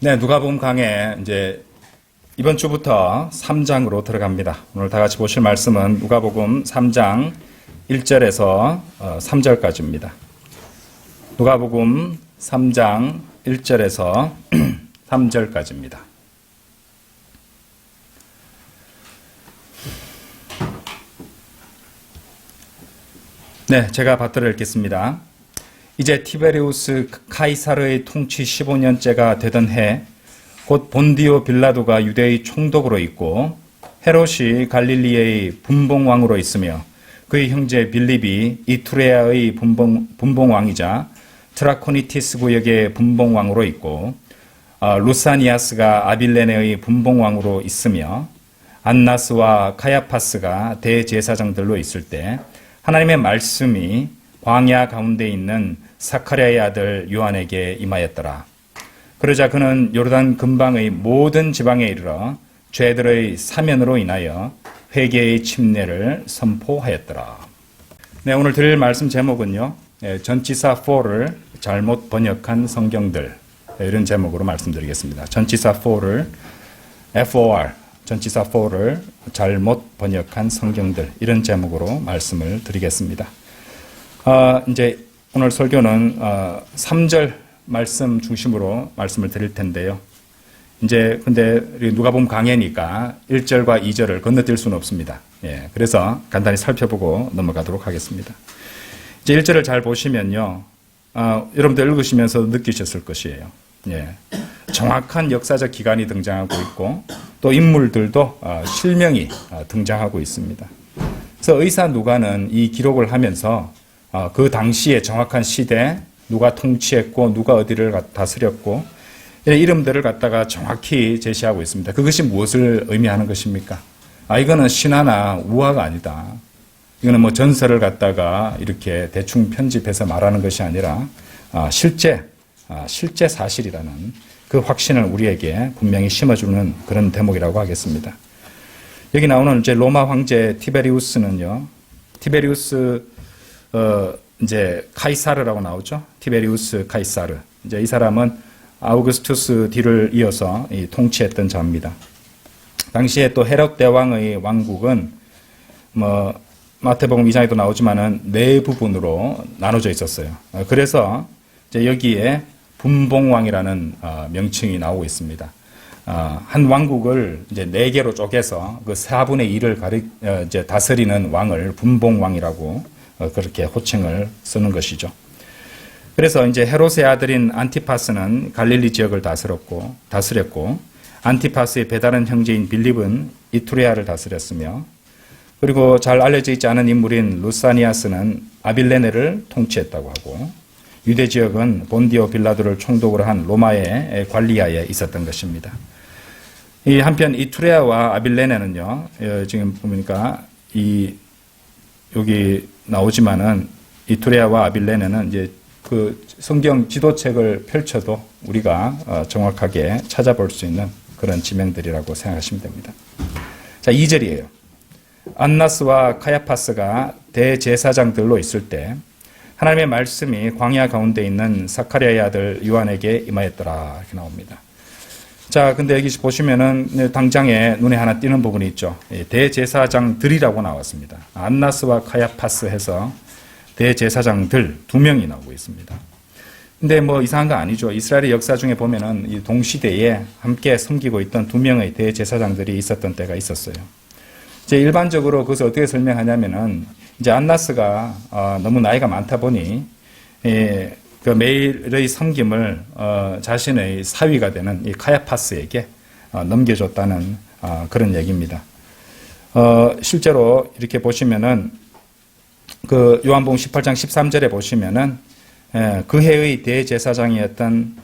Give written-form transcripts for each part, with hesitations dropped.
네, 누가복음 강해 이제 이번 주부터 3장으로 들어갑니다. 오늘 다 같이 보실 말씀은 누가복음 3장 1절에서 3절까지입니다. 누가복음 3장 1절에서 3절까지입니다. 네, 제가 받들어 읽겠습니다. 이제 티베리우스 카이사르의 통치 15년째가 되던 해, 곧 본디오 빌라도가 유대의 총독으로 있고 헤롯이 갈릴리의 분봉왕으로 있으며 그의 형제 빌립이 이투레아의 분봉왕이자 트라코니티스 구역의 분봉왕으로 있고 루사니아스가 아빌레네의 분봉왕으로 있으며 안나스와 카야파스가 대제사장들로 있을 때 하나님의 말씀이 광야 가운데 있는 사카랴의 아들 요한에게 임하였더라. 그러자 그는 요르단 근방의 모든 지방에 이르러 죄들의 사면으로 인하여 회개의 침례를 선포하였더라. 네, 오늘 드릴 말씀 제목은요, 전치사 4를 잘못 번역한 성경들, 이런 제목으로 말씀드리겠습니다. 전치사 4를 FOR, 전치사 4를 잘못 번역한 성경들, 이런 제목으로 말씀을 드리겠습니다. 이제 오늘 설교는 3절 말씀 중심으로 말씀을 드릴 텐데요. 이제 근데 누가복음 강해니까 1절과 2절을 건너뛸 수는 없습니다. 예, 그래서 간단히 살펴보고 넘어가도록 하겠습니다. 이제 1절을 잘 보시면요, 여러분들 읽으시면서 느끼셨을 것이에요. 예, 정확한 역사적 기간이 등장하고 있고 또 인물들도 실명이 등장하고 있습니다. 그래서 의사 누가는 이 기록을 하면서 그 당시에 정확한 시대, 누가 통치했고 누가 어디를 다스렸고 이름들을 갖다가 정확히 제시하고 있습니다. 그것이 무엇을 의미하는 것입니까? 이거는 신화나 우화가 아니다. 이거는 뭐 전설을 갖다가 이렇게 대충 편집해서 말하는 것이 아니라 실제 사실이라는 그 확신을 우리에게 분명히 심어주는 그런 대목이라고 하겠습니다. 여기 나오는 이제 로마 황제 티베리우스는요, 티베리우스 이제 카이사르라고 나오죠. 티베리우스 카이사르. 이제 이 사람은 아우구스투스 뒤를 이어서 통치했던 자입니다. 당시에 또 헤롯 대왕의 왕국은 뭐 마태복음 2장에도 나오지만은 네 부분으로 나눠져 있었어요. 그래서 이제 여기에 분봉왕이라는 명칭이 나오고 있습니다. 한 왕국을 이제 네 개로 쪼개서 그 4분의 1을 이제 다스리는 왕을 분봉왕이라고 그렇게 호칭을 쓰는 것이죠. 그래서 이제 헤롯의 아들인 안티파스는 갈릴리 지역을 다스렸고 안티파스의 배다른 형제인 빌립은 이투레아를 다스렸으며, 그리고 잘 알려져 있지 않은 인물인 루사니아스는 아빌레네를 통치했다고 하고, 유대 지역은 본디오 빌라도를 총독으로 한 로마의 관리하에 있었던 것입니다. 이 한편 이투레아와 아빌레네는요, 지금 보니까 여기 나오지만은 이투레아와 아빌레네는 이제 그 성경 지도책을 펼쳐도 우리가 정확하게 찾아볼 수 있는 그런 지명들이라고 생각하시면 됩니다. 자, 2절이에요. 안나스와 카야파스가 대제사장들로 있을 때 하나님의 말씀이 광야 가운데 있는 사카랴의 아들 요한에게 임하였더라, 이렇게 나옵니다. 자, 근데 여기 보시면은 당장에 눈에 하나 띄는 부분이 있죠. 대제사장들이라고 나왔습니다. 안나스와 카야파스 해서 대제사장들 2명이 나오고 있습니다. 근데 뭐 이상한 거 아니죠. 이스라엘의 역사 중에 보면은 이 동시대에 함께 섬기고 있던 2명의 대제사장들이 있었던 때가 있었어요. 이제 일반적으로 그것을 어떻게 설명하냐면은 이제 안나스가 너무 나이가 많다 보니 그 매일의 섬김을 자신의 사위가 되는 이 카야파스에게 넘겨줬다는 그런 얘기입니다. 실제로 이렇게 보시면은 그 요한복음 18장 13절에 보시면은 그 해의 대제사장이었던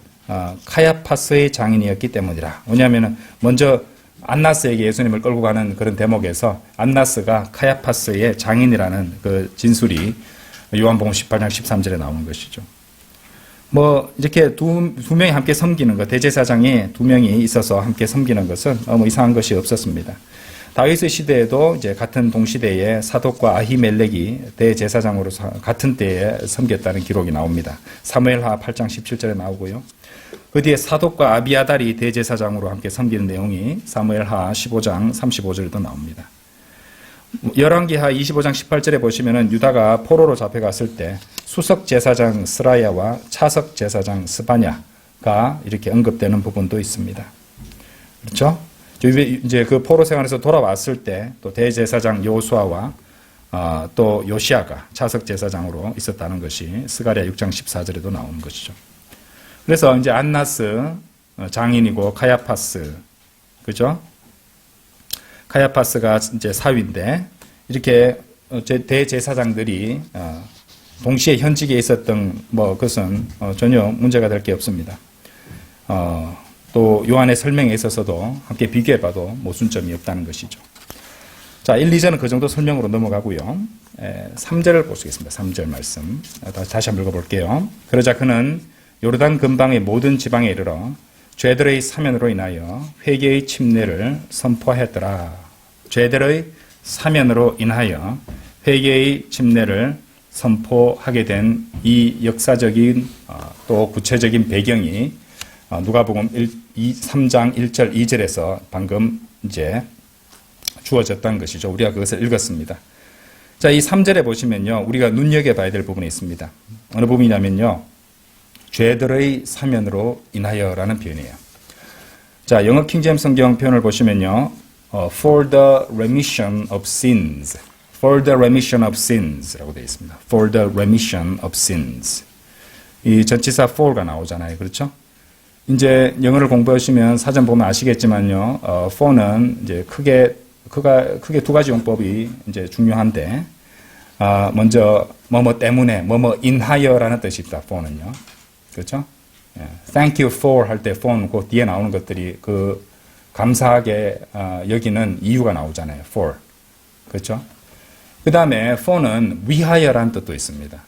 카야파스의 장인이었기 때문이라. 왜냐하면은 먼저 안나스에게 예수님을 끌고 가는 그런 대목에서 안나스가 카야파스의 장인이라는 그 진술이 요한복음 18장 13절에 나오는 것이죠. 뭐 이렇게 두 명이 함께 섬기는 것, 대제사장이 2명이 있어서 함께 섬기는 것은 뭐 이상한 것이 없었습니다. 다윗의 시대에도 이제 같은 동시대에 사독과 아히멜렉이 대제사장으로 같은 때에 섬겼다는 기록이 나옵니다. 사무엘하 8장 17절에 나오고요. 그 뒤에 사독과 아비아달이 대제사장으로 함께 섬기는 내용이 사무엘하 15장 35절에도 나옵니다. 열왕기하 25장 18절에 보시면은 유다가 포로로 잡혀갔을 때 수석 제사장 스라야와 차석 제사장 스바냐가 이렇게 언급되는 부분도 있습니다. 그렇죠? 이제 그 포로 생활에서 돌아왔을 때 또 대제사장 요수아와 또 요시아가 차석 제사장으로 있었다는 것이 스가랴 6장 14절에도 나오는 것이죠. 그래서 이제 안나스 장인이고 카야파스, 그죠? 카야파스가 이제 사위인데 이렇게 대제사장들이 동시에 현직에 있었던 그것은 전혀 문제가 될 게 없습니다. 또 요한의 설명에 있어서도 함께 비교해봐도 모순점이 없다는 것이죠. 자, 1, 2절은 그 정도 설명으로 넘어가고요. 3절을 보시겠습니다. 3절 말씀. 다시 한번 읽어볼게요. 그러자 그는 요르단 근방의 모든 지방에 이르러 죄들의 사면으로 인하여 회개의 침례를 선포하였더라. 죄들의 사면으로 인하여 회개의 침례를 선포하게 된 이 역사적인 또 구체적인 배경이 누가복음 3장 1절 2절에서 방금 이제 주어졌다는 것이죠. 우리가 그것을 읽었습니다. 자, 이 3절에 보시면요, 우리가 눈여겨봐야 될 부분이 있습니다. 어느 부분이냐면요, 죄들의 사면으로 인하여라는 표현이에요. 자, 영어 킹제임스 성경 표현을 보시면요, for the remission of sins, for the remission of sins라고 되어 있습니다. for the remission of sins. 이 전치사 for가 나오잖아요, 그렇죠? 이제 영어를 공부하시면 사전 보면 아시겠지만요, for는 이제 크게 두 가지 용법이 이제 중요한데, 먼저 뭐뭐 때문에, 뭐뭐 인하여라는 뜻이 있다. for는요, 그렇죠? Thank you for 할 때 for는 그 뒤에 나오는 것들이 그 감사하게 여기는 이유가 나오잖아요. for, 그렇죠? 그 다음에 for는 위하여라는 뜻도 있습니다.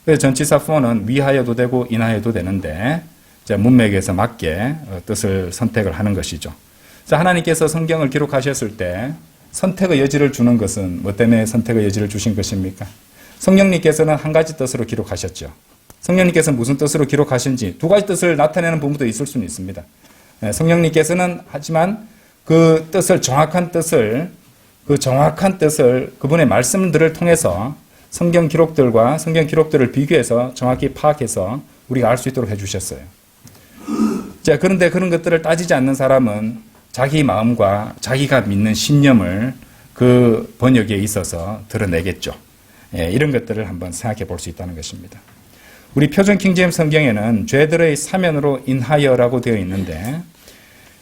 그래서 전치사 for는 위하여도 되고 인하여도 되는데, 이제 문맥에서 맞게 뜻을 선택을 하는 것이죠. 자, 하나님께서 성경을 기록하셨을 때 선택의 여지를 주는 것은 뭐 때문에 선택의 여지를 주신 것입니까? 성령님께서는 한 가지 뜻으로 기록하셨죠. 성령님께서는 무슨 뜻으로 기록하신지 두 가지 뜻을 나타내는 부분도 있을 수는 있습니다. 성령님께서는 하지만 그 뜻을 정확한 뜻을 그분의 말씀들을 통해서 성경 기록들을 비교해서 정확히 파악해서 우리가 알 수 있도록 해주셨어요. 자, 그런데 그런 것들을 따지지 않는 사람은 자기 마음과 자기가 믿는 신념을 그 번역에 있어서 드러내겠죠. 이런 것들을 한번 생각해 볼 수 있다는 것입니다. 우리 표준 킹제임스 성경에는 죄들의 사면으로 인하여라고 되어 있는데,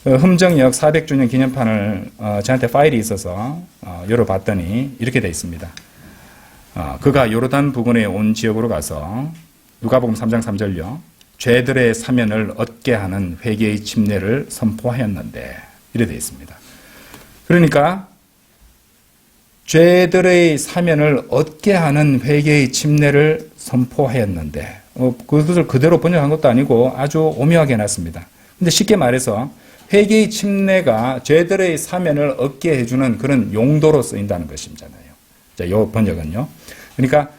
흠정역 400주년 기념판을 저한테 파일이 있어서 열어봤더니 이렇게 되어 있습니다. 그가 요르단 부근에 온 지역으로 가서 누가복음 3장 3절요. 죄들의 사면을 얻게 하는 회개의 침례를 선포하였는데, 이래 되어 있습니다. 그러니까 죄들의 사면을 얻게 하는 회개의 침례를 선포하였는데, 그것을 그대로 번역한 것도 아니고 아주 오묘하게 해놨습니다. 근데 쉽게 말해서 회개의 침례가 죄들의 사면을 얻게 해주는 그런 용도로 쓰인다는 것이잖아요. 자, 이 번역은요. 그러니까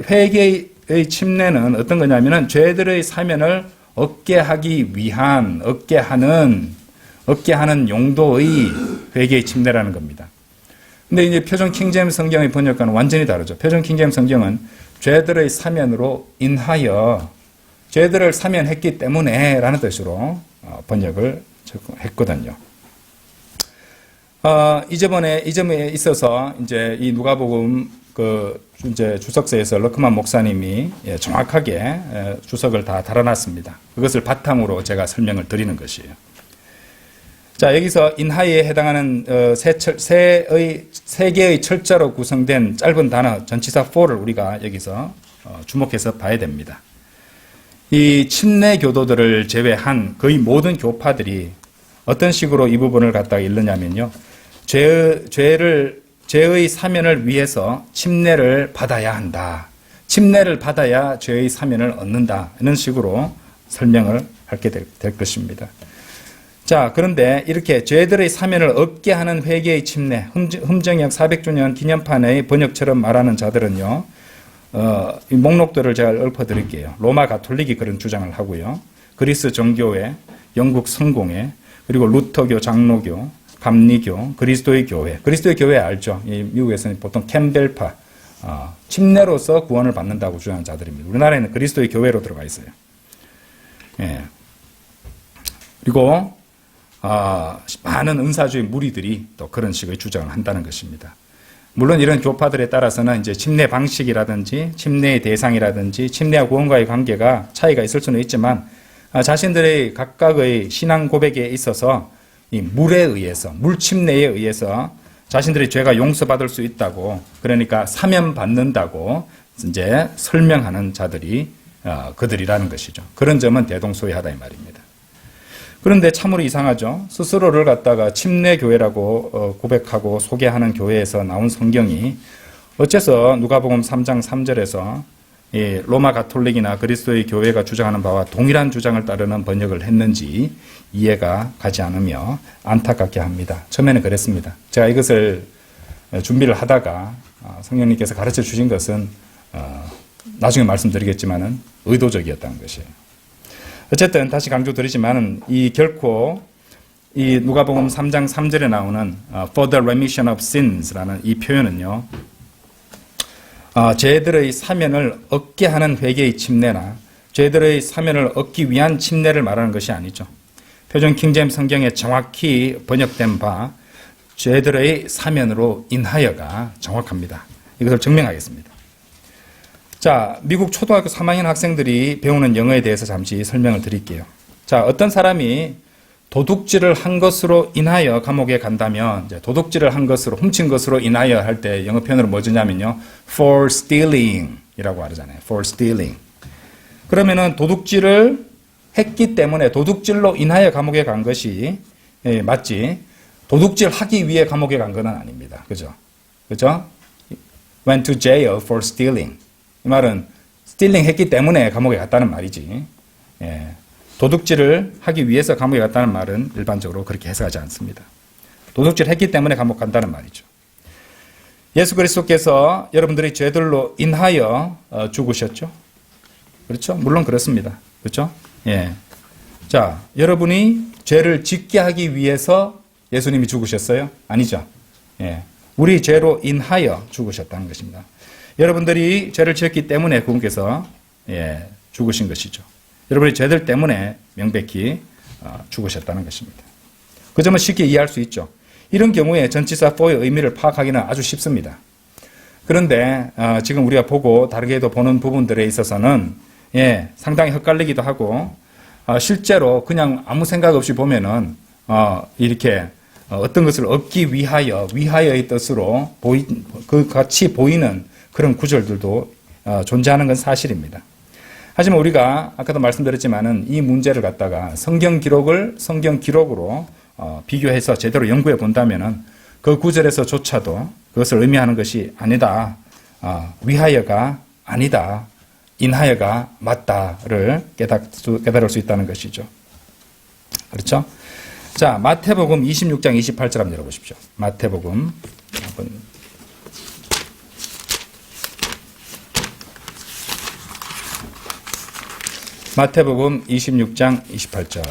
회개의 침례는 어떤 거냐면은 죄들의 사면을 얻게 하기 위한, 얻게 하는 용도의 회개의 침례라는 겁니다. 근데 이제 표준 킹제임스 성경의 번역과는 완전히 다르죠. 표준 킹제임스 성경은 죄들의 사면으로 인하여, 죄들을 사면했기 때문에 라는 뜻으로 번역을 했거든요. 이 점에 있어서 이제 이 누가복음 이제 주석서에서 러크만 목사님이 정확하게 주석을 다 달아놨습니다. 그것을 바탕으로 제가 설명을 드리는 것이에요. 자, 여기서 인하여에 해당하는 세 개의 철자로 구성된 짧은 단어 전치사 for를 우리가 여기서 주목해서 봐야 됩니다. 이 침례 교도들을 제외한 거의 모든 교파들이 어떤 식으로 이 부분을 갖다가 읽느냐면요. 죄의 사면을 위해서 침례를 받아야 한다. 침례를 받아야 죄의 사면을 얻는다. 이런 식으로 설명을 하게 될 것입니다. 자, 그런데 이렇게 죄들의 사면을 얻게 하는 회개의 침례, 흠정역 400주년 기념판의 번역처럼 말하는 자들은요, 이 목록들을 제가 읊어드릴게요. 로마 가톨릭이 그런 주장을 하고요. 그리스 정교회, 영국 성공회, 그리고 루터교, 장로교, 감리교, 그리스도의 교회. 그리스도의 교회 알죠? 미국에서는 보통 캠벨파, 침례로서 구원을 받는다고 주장하는 자들입니다. 우리나라에는 그리스도의 교회로 들어가 있어요. 예. 그리고 많은 은사주의 무리들이 또 그런 식의 주장을 한다는 것입니다. 물론 이런 교파들에 따라서는 이제 침례 방식이라든지 침례의 대상이라든지 침례와 구원과의 관계가 차이가 있을 수는 있지만 자신들의 각각의 신앙 고백에 있어서 이 물에 의해서 물 침례에 의해서 자신들의 죄가 용서받을 수 있다고, 그러니까 사면 받는다고 이제 설명하는 자들이 그들이라는 것이죠. 그런 점은 대동소이하다 이 말입니다. 그런데 참으로 이상하죠. 스스로를 갖다가 침례교회라고 고백하고 소개하는 교회에서 나온 성경이 어째서 누가복음 3장 3절에서 이 로마 가톨릭이나 그리스도의 교회가 주장하는 바와 동일한 주장을 따르는 번역을 했는지 이해가 가지 않으며 안타깝게 합니다. 처음에는 그랬습니다. 제가 이것을 준비를 하다가 성령님께서 가르쳐 주신 것은 나중에 말씀드리겠지만은 의도적이었다는 것이에요. 어쨌든 다시 강조드리지만은 이 결코 이 누가복음 3장 3절에 나오는 for the remission of sins라는 이 표현은요, 죄들의 사면을 얻게 하는 회개의 침례나 죄들의 사면을 얻기 위한 침례를 말하는 것이 아니죠. 표준 킹제임스 성경에 정확히 번역된 바 죄들의 사면으로 인하여가 정확합니다. 이것을 증명하겠습니다. 자, 미국 초등학교 3학년 학생들이 배우는 영어에 대해서 잠시 설명을 드릴게요. 자, 어떤 사람이 도둑질을 한 것으로 인하여 감옥에 간다면, 이제 도둑질을 한 것으로, 훔친 것으로 인하여 할 때 영어 표현으로 뭐 쓰냐면요, for stealing 이라고 하잖아요. for stealing. 그러면은 도둑질을 했기 때문에 도둑질로 인하여 감옥에 간 것이 맞지, 도둑질 하기 위해 감옥에 간 건 아닙니다. 그죠? 그죠? went to jail for stealing. 이 말은 stealing 했기 때문에 감옥에 갔다는 말이지. 예. 도둑질을 하기 위해서 감옥에 갔다는 말은 일반적으로 그렇게 해석하지 않습니다. 도둑질 했기 때문에 감옥 간다는 말이죠. 예수 그리스도께서 여러분들의 죄들로 인하여 죽으셨죠? 그렇죠? 물론 그렇습니다. 그렇죠? 예. 자, 여러분이 죄를 짓게 하기 위해서 예수님이 죽으셨어요? 아니죠. 예. 우리 죄로 인하여 죽으셨다는 것입니다. 여러분들이 죄를 지었기 때문에 그분께서 죽으신 것이죠. 여러분의 죄들 때문에 명백히 죽으셨다는 것입니다. 그 점은 쉽게 이해할 수 있죠. 이런 경우에 전치사 for의 의미를 파악하기는 아주 쉽습니다. 그런데 지금 우리가 보고 다르게도 보는 부분들에 있어서는 상당히 헷갈리기도 하고 실제로 그냥 아무 생각 없이 보면은 이렇게 어떤 것을 얻기 위하여의 뜻으로 그 같이 보이는 그런 구절들도 존재하는 건 사실입니다. 하지만 우리가 아까도 말씀드렸지만은 이 문제를 갖다가 성경 기록으로 비교해서 제대로 연구해 본다면은 그 구절에서조차도 그것을 의미하는 것이 아니다, 위하여가 아니다, 인하여가 맞다를 깨달을 수 있다는 것이죠. 그렇죠? 자, 마태복음 26장 28절 한번 열어보십시오. 마태복음 한번. 마태복음 26장 28절.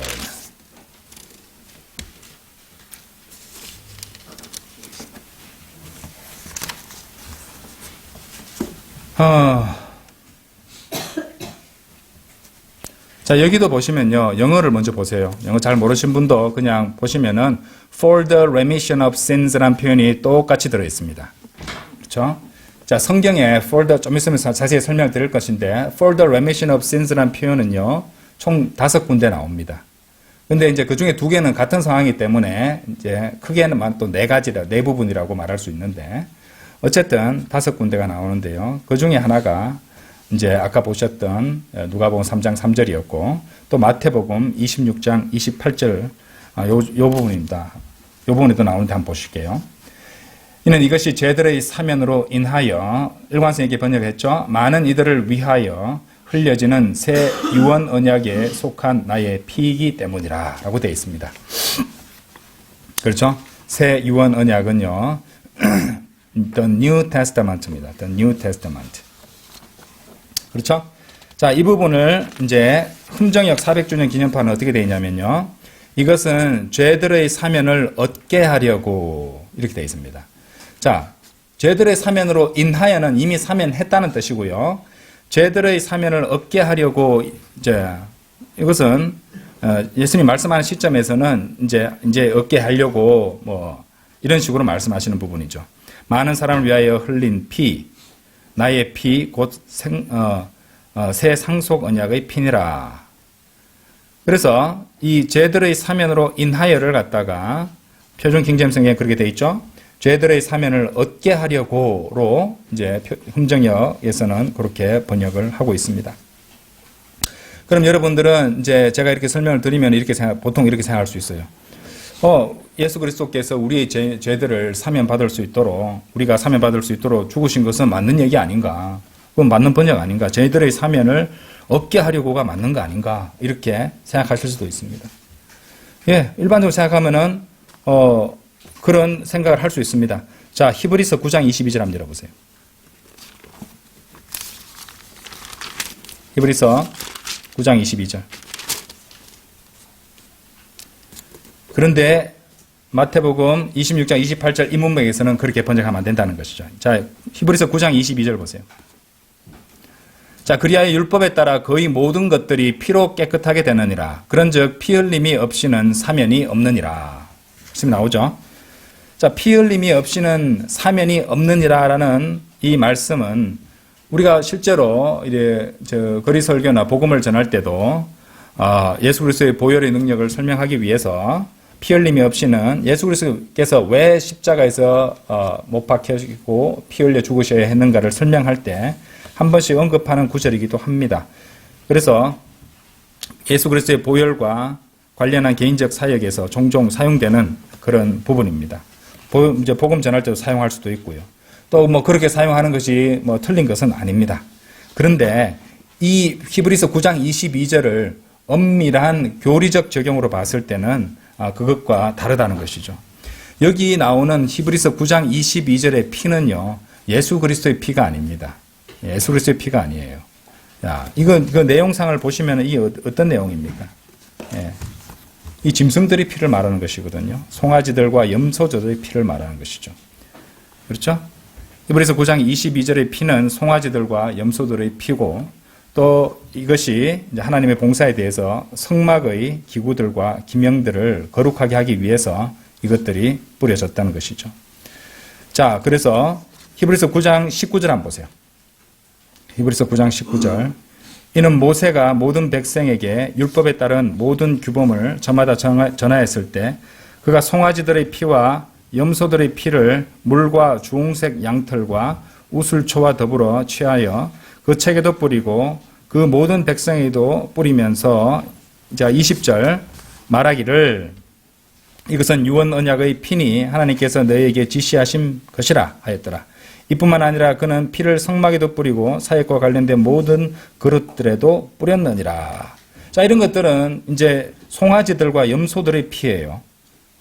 자, 여기도 보시면요, 영어를 먼저 보세요. 영어 잘 모르신 분도 그냥 보시면은 for the remission of sins라는 표현이 똑같이 들어있습니다. 그렇죠? 자, 성경에 for the, 좀 있으면 자세히 설명을 드릴 것인데 for the remission of sins라는 표현은요, 총 5군데 나옵니다. 근데 이제 그 중에 2개는 같은 상황이기 때문에 이제 크게는 또 4가지라, 4부분이라고 말할 수 있는데 어쨌든 5군데가 나오는데요. 그 중에 하나가 이제 아까 보셨던 누가복음 3장 3절이었고 또 마태복음 26장 28절 요 부분입니다. 요 부분에도 나오는데 한번 보실게요. 이는 이것이 죄들의 사면으로 인하여, 일관성 있게 번역했죠. 많은 이들을 위하여 흘려지는 새 유언 언약에 속한 나의 피이기 때문이라 라고 되어 있습니다. 그렇죠? 새 유언 언약은요, The New Testament입니다. The New Testament. 그렇죠? 자, 이 부분을 이제 흥정역 400주년 기념판은 어떻게 되어 있냐면요. 이것은 죄들의 사면을 얻게 하려고 이렇게 되어 있습니다. 자, 죄들의 사면으로 인하여는 이미 사면했다는 뜻이고요. 죄들의 사면을 얻게 하려고 이제 이것은 예수님 말씀하는 시점에서는 이제 얻게 하려고 뭐 이런 식으로 말씀하시는 부분이죠. 많은 사람을 위하여 흘린 피, 나의 피 곧 새 상속 언약의 피니라. 그래서 이 죄들의 사면으로 인하여를 갖다가 표준 킹제임스 그렇게 돼 있죠. 죄들의 사면을 얻게 하려고로 이제 흥정역에서는 그렇게 번역을 하고 있습니다. 그럼 여러분들은 이제 제가 이렇게 설명을 드리면 보통 이렇게 생각할 수 있어요. 예수 그리스도께서 우리의 죄들을 사면받을 수 있도록, 우리가 사면받을 수 있도록 죽으신 것은 맞는 얘기 아닌가? 그건 맞는 번역 아닌가? 죄들의 사면을 얻게 하려고가 맞는 거 아닌가? 이렇게 생각하실 수도 있습니다. 예, 일반적으로 생각하면은, 그런 생각을 할 수 있습니다. 자, 히브리서 9장 22절 한번 열어보세요. 히브리서 9장 22절. 그런데 마태복음 26장 28절 이 문맥에서는 그렇게 번역하면 안 된다는 것이죠. 자, 히브리서 9장 22절 보세요. 자, 그리하여 율법에 따라 거의 모든 것들이 피로 깨끗하게 되느니라. 그런즉 피 흘림이 없이는 사면이 없느니라. 지금 나오죠? 자, 피 흘림이 없이는 사면이 없느니라라는 이 말씀은 우리가 실제로 이제 거리 설교나 복음을 전할 때도 예수 그리스도의 보혈의 능력을 설명하기 위해서 피 흘림이 없이는 예수 그리스도께서 왜 십자가에서 못 박히시고 피 흘려 죽으셔야 했는가를 설명할 때 한 번씩 언급하는 구절이기도 합니다. 그래서 예수 그리스도의 보혈과 관련한 개인적 사역에서 종종 사용되는 그런 부분입니다. 이제 복음 전할 때도 사용할 수도 있고요. 또 뭐 그렇게 사용하는 것이 뭐 틀린 것은 아닙니다. 그런데 이 히브리서 9장 22절을 엄밀한 교리적 적용으로 봤을 때는 그것과 다르다는 것이죠. 여기 나오는 히브리서 9장 22절의 피는요, 예수 그리스도의 피가 아닙니다. 예수 그리스도의 피가 아니에요. 자, 이거 내용상을 보시면 이 어떤 내용입니까? 예. 이 짐승들의 피를 말하는 것이거든요. 송아지들과 염소들의 피를 말하는 것이죠. 그렇죠? 히브리서 9장 22절의 피는 송아지들과 염소들의 피고, 또 이것이 이제 하나님의 봉사에 대해서 성막의 기구들과 기명들을 거룩하게 하기 위해서 이것들이 뿌려졌다는 것이죠. 자, 그래서 히브리서 9장 19절 한번 보세요. 히브리서 9장 19절. 이는 모세가 모든 백성에게 율법에 따른 모든 규범을 저마다 전하였을 때 그가 송아지들의 피와 염소들의 피를 물과 주홍색 양털과 우슬초와 더불어 취하여 그 책에도 뿌리고 그 모든 백성에도 뿌리면서, 자, 20절 말하기를 이것은 유언 언약의 피니 하나님께서 너희에게 지시하신 것이라 하였더라. 이뿐만 아니라 그는 피를 성막에도 뿌리고 사역과 관련된 모든 그릇들에도 뿌렸느니라. 자, 이런 것들은 이제 송아지들과 염소들의 피예요.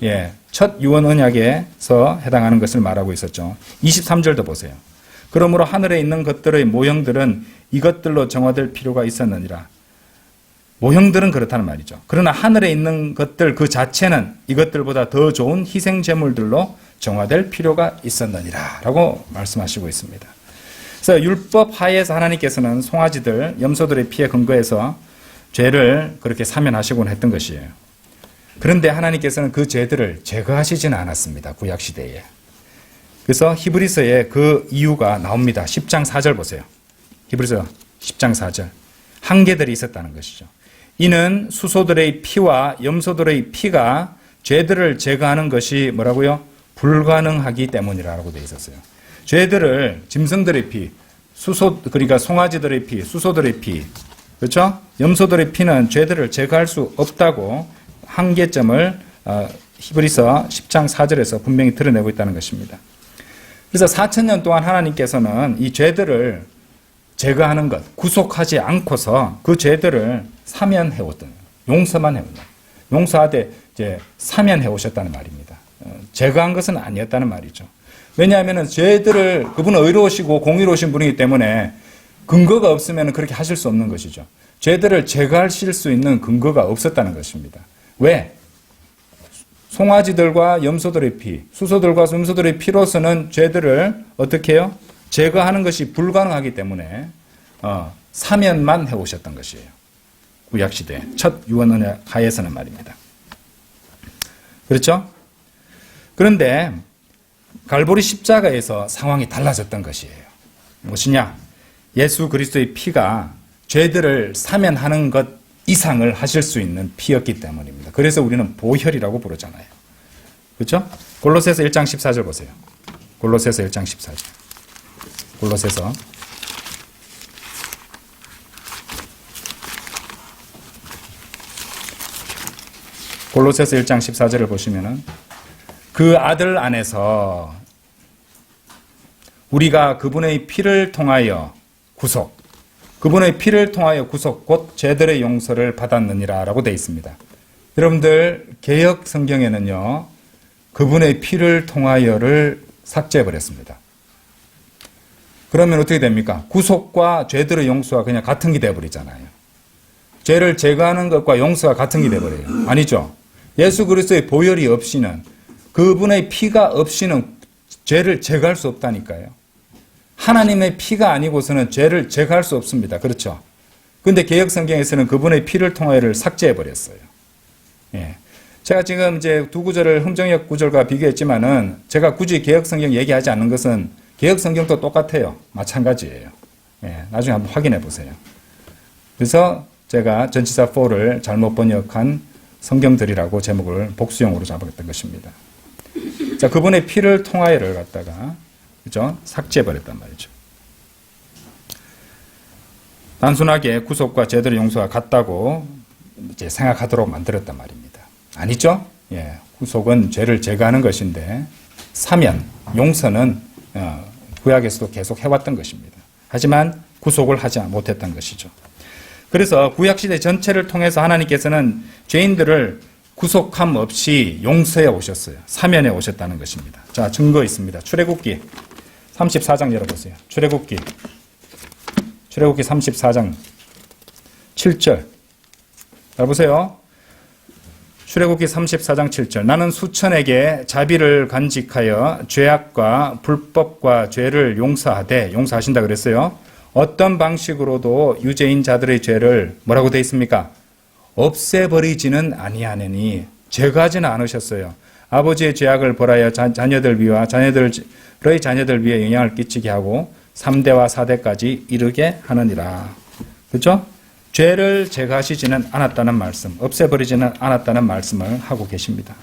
예, 첫 유언 언약에서 해당하는 것을 말하고 있었죠. 23절도 보세요. 그러므로 하늘에 있는 것들의 모형들은 이것들로 정화될 필요가 있었느니라. 모형들은 그렇다는 말이죠. 그러나 하늘에 있는 것들 그 자체는 이것들보다 더 좋은 희생 제물들로 정화될 필요가 있었느니라 라고 말씀하시고 있습니다. 그래서 율법 하에서 하나님께서는 송아지들, 염소들의 피에 근거해서 죄를 그렇게 사면하시곤 했던 것이에요. 그런데 하나님께서는 그 죄들을 제거하시지는 않았습니다. 구약시대에. 그래서 히브리서에 그 이유가 나옵니다. 10장 4절 보세요. 히브리서 10장 4절. 한계들이 있었다는 것이죠. 이는 수소들의 피와 염소들의 피가 죄들을 제거하는 것이 뭐라고요? 불가능하기 때문이라고 되어 있었어요. 죄들을 짐승들의 피, 그러니까 송아지들의 피, 수소들의 피, 그렇죠? 염소들의 피는 죄들을 제거할 수 없다고 한계점을 히브리서 10장 4절에서 분명히 드러내고 있다는 것입니다. 그래서 4,000년 동안 하나님께서는 이 죄들을 제거하는 것, 구속하지 않고서 그 죄들을 사면해 오던, 용서만 해오던, 용서하되 이제 사면해 오셨다는 말입니다. 제거한 것은 아니었다는 말이죠. 왜냐하면 죄들을, 그분은 의로우시고 공의로우신 분이기 때문에 근거가 없으면 그렇게 하실 수 없는 것이죠. 죄들을 제거하실 수 있는 근거가 없었다는 것입니다. 왜? 송아지들과 염소들의 피, 수소들과 염소들의 피로서는 죄들을 어떻게 해요? 제거하는 것이 불가능하기 때문에 사면만 해오셨던 것이에요. 구약시대 첫 유언 언약 하에서는 말입니다. 그렇죠? 그런데 갈보리 십자가에서 상황이 달라졌던 것이에요. 무엇이냐? 예수 그리스도의 피가 죄들을 사면하는 것 이상을 하실 수 있는 피였기 때문입니다. 그래서 우리는 보혈이라고 부르잖아요. 그렇죠? 골로새서 1장 14절 보세요. 골로새서 1장 14절. 골로새서 골로새서 1장 14절을 보시면은 그 아들 안에서 우리가 그분의 피를 통하여 구속, 그분의 피를 통하여 구속 곧 죄들의 용서를 받았느니라 라고 되어 있습니다. 여러분들 개역 성경에는요 그분의 피를 통하여를 삭제해버렸습니다. 그러면 어떻게 됩니까? 구속과 죄들의 용서가 그냥 같은 게 되어버리잖아요. 죄를 제거하는 것과 용서가 같은 게 되어버려요. 아니죠? 예수 그리스도의 보혈이 없이는, 그분의 피가 없이는 죄를 제거할 수 없다니까요. 하나님의 피가 아니고서는 죄를 제거할 수 없습니다. 그렇죠? 그런데 개역 성경에서는 그분의 피를 통하여를 삭제해버렸어요. 예. 제가 지금 이제 두 구절을 흥정역 구절과 비교했지만은 제가 굳이 개역 성경 얘기하지 않는 것은 개역 성경도 똑같아요. 마찬가지예요. 예. 나중에 한번 확인해 보세요. 그래서 제가 전치사 4를 잘못 번역한 성경들이라고 제목을 복수용으로 잡았던 것입니다. 자, 그분의 피를 통하여를 갖다가 그죠? 삭제해버렸단 말이죠. 단순하게 구속과 죄들의 용서가 같다고 이제 생각하도록 만들었단 말입니다. 아니죠? 예, 구속은 죄를 제거하는 것인데 사면, 용서는 구약에서도 계속 해왔던 것입니다. 하지만 구속을 하지 못했던 것이죠. 그래서 구약시대 전체를 통해서 하나님께서는 죄인들을 구속함 없이 용서해 오셨어요. 사면해 오셨다는 것입니다. 자, 증거 있습니다. 출애굽기 34장 열어보세요. 출애굽기 34장 7절. 자, 보세요. 출애굽기 34장 7절. 나는 수천에게 자비를 간직하여 죄악과 불법과 죄를 용서하되, 용서하신다 그랬어요. 어떤 방식으로도 유죄인 자들의 죄를 뭐라고 되어 있습니까? 없애버리지는 아니하느니, 제거하지는 않으셨어요. 아버지의 죄악을 벌하여 자녀들 위와 자녀들의 자녀들 위에 영향을 끼치게 하고 3대와 4대까지 이르게 하느니라. 그렇죠? 죄를 제거하시지는 않았다는 말씀, 없애버리지는 않았다는 말씀을 하고 계십니다.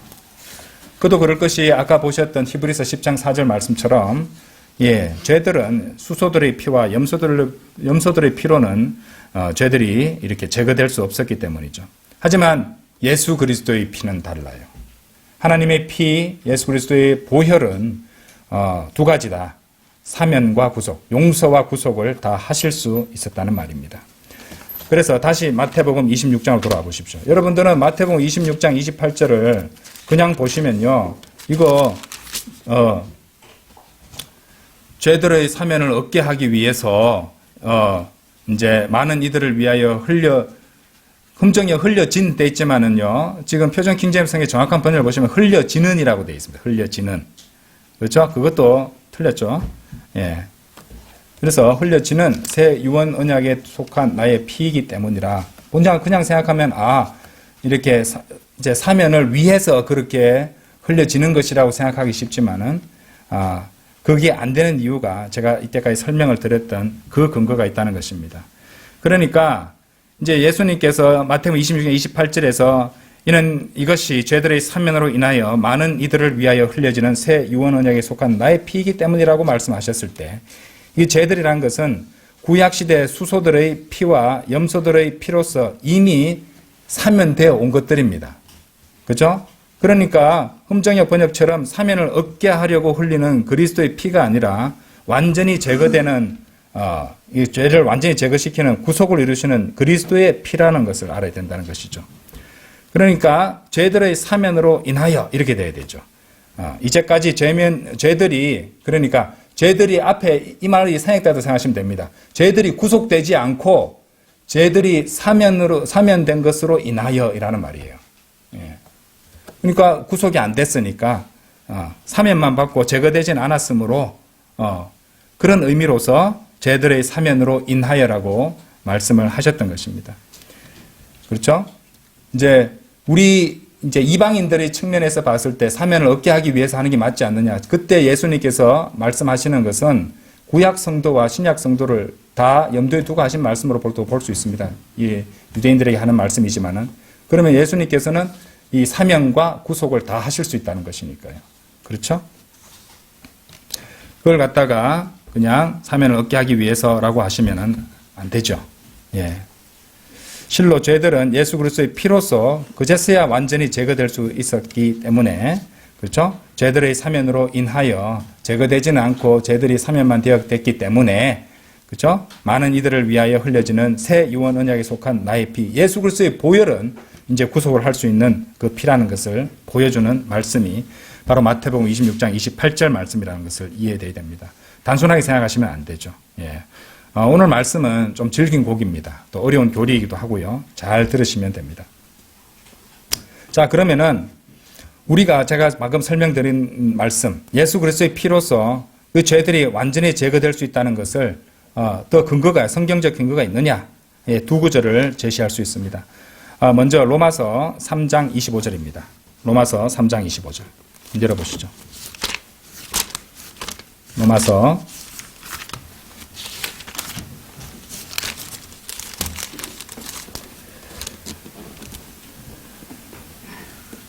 그도 그럴 것이 아까 보셨던 히브리서 10장 4절 말씀처럼 예, 죄들은 수소들의 피와 염소들의 피로는 죄들이 이렇게 제거될 수 없었기 때문이죠. 하지만 예수 그리스도의 피는 달라요. 하나님의 피, 예수 그리스도의 보혈은 두 가지다. 사면과 구속, 용서와 구속을 다 하실 수 있었다는 말입니다. 그래서 다시 마태복음 26장으로 돌아와 보십시오. 여러분들은 마태복음 26장 28절을 그냥 보시면요, 이거 죄들의 사면을 얻게 하기 위해서 이제 많은 이들을 위하여 흠정에 흘려진 돼 있지만은요, 지금 표준 킹제임스의 정확한 번역을 보시면 흘려지는이라고 돼 있습니다. 흘려지는. 그렇죠? 그것도 틀렸죠? 예. 그래서 흘려지는 새 유언 언약에 속한 나의 피이기 때문이라. 그냥 생각하면 이렇게 이제 사면을 위해서 그렇게 흘려지는 것이라고 생각하기 쉽지만은 그게 안 되는 이유가 제가 이때까지 설명을 드렸던 그 근거가 있다는 것입니다. 그러니까 이제 예수님께서 마태복음 26장 28절에서 이것이 죄들의 사면으로 인하여 많은 이들을 위하여 흘려지는 새 유언 언약에 속한 나의 피이기 때문이라고 말씀하셨을 때, 이 죄들이란 것은 구약시대 수소들의 피와 염소들의 피로서 이미 사면되어 온 것들입니다. 그죠? 그러니까 흠정역 번역처럼 사면을 얻게 하려고 흘리는 그리스도의 피가 아니라 완전히 제거되는 이 죄를 완전히 제거시키는 구속을 이루시는 그리스도의 피라는 것을 알아야 된다는 것이죠. 그러니까 죄들의 사면으로 인하여 이렇게 돼야 되죠. 이제까지 죄들이 그러니까 죄들이 앞에 이 말이 생략되다고 생각하시면 됩니다. 죄들이 구속되지 않고 죄들이 사면된 것으로 인하여이라는 말이에요. 예. 그러니까 구속이 안 됐으니까 사면만 받고 제거되진 않았으므로 그런 의미로서 죄들의 사면으로 인하여라고 말씀을 하셨던 것입니다. 그렇죠? 우리 이방인들의 측면에서 봤을 때 사면을 얻게 하기 위해서 하는 게 맞지 않느냐. 그때 예수님께서 말씀하시는 것은 구약 성도와 신약 성도를 다 염두에 두고 하신 말씀으로 볼 수 있습니다. 이 유대인들에게 하는 말씀이지만은, 그러면 예수님께서는 이 사면과 구속을 다 하실 수 있다는 것이니까요. 그렇죠? 그걸 갖다가 그냥 사면을 얻게 하기 위해서라고 하시면은 안 되죠. 예. 실로 죄들은 예수 그리스도의 피로서 그제서야 완전히 제거될 수 있었기 때문에, 그렇죠? 죄들의 사면으로 인하여 제거되지는 않고 죄들이 사면만 되었기 때문에, 그렇죠? 많은 이들을 위하여 흘려지는 새 유언 언약에 속한 나의 피, 예수 그리스도의 보혈은 이제 구속을 할 수 있는 그 피라는 것을 보여주는 말씀이 바로 마태복음 26장 28절 말씀이라는 것을 이해해야 됩니다. 단순하게 생각하시면 안 되죠. 예. 오늘 말씀은 좀 질긴 곡입니다. 또 어려운 교리이기도 하고요. 잘 들으시면 됩니다. 자, 그러면은 제가 방금 설명드린 말씀, 예수 그리스도의 피로서 그 죄들이 완전히 제거될 수 있다는 것을 더 성경적 근거가 있느냐? 예, 두 구절을 제시할 수 있습니다. 먼저 로마서 3장 25절입니다. 로마서 3장 25절. 열어보시죠. 로마서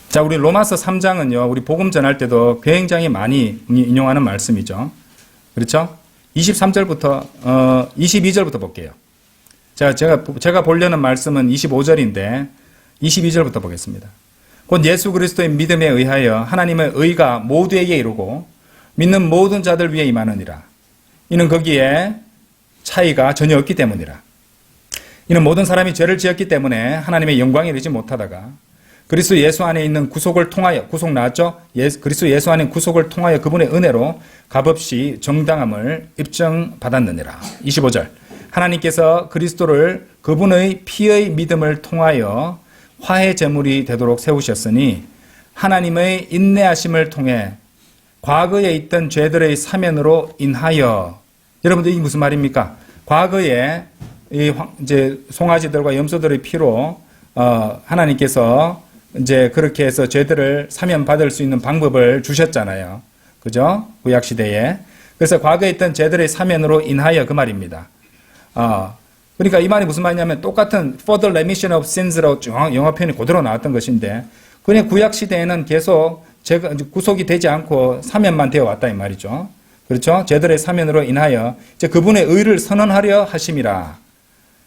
자, 우리 로마서 3장은요, 우리 복음 전할 때도 굉장히 많이 인용하는 말씀이죠. 그렇죠? 23절부터, 22절부터 볼게요. 자, 제가 보려는 말씀은 25절인데, 22절부터 보겠습니다. 곧 예수 그리스도의 믿음에 의하여 하나님의 의가 모두에게 이루고, 믿는 모든 자들 위에 임하느니라. 이는 거기에 차이가 전혀 없기 때문이라. 이는 모든 사람이 죄를 지었기 때문에 하나님의 영광에 이르지 못하다가, 그리스도 예수 안에 있는 구속을 통하여, 구속 나왔죠? 그리스도 예수 안에 구속을 통하여 그분의 은혜로 값없이 정당함을 입증받았느니라. 25절. 하나님께서 그리스도를 그분의 피의 믿음을 통하여 화해 제물이 되도록 세우셨으니 하나님의 인내하심을 통해 과거에 있던 죄들의 사면으로 인하여, 여러분들 이게 무슨 말입니까? 과거에 이제 송아지들과 염소들의 피로 하나님께서 이제 그렇게 해서 죄들을 사면받을 수 있는 방법을 주셨잖아요. 그죠? 구약시대에. 그래서 과거에 있던 죄들의 사면으로 인하여 그 말입니다. 그러니까 이 말이 무슨 말이냐면 똑같은 for the remission of sins로 영어 표현이 그대로 나왔던 것인데, 그냥 구약시대에는 계속 구속이 되지 않고 사면만 되어 왔다 이 말이죠. 그렇죠? 죄들의 사면으로 인하여 이제 그분의 의를 선언하려 하심이라.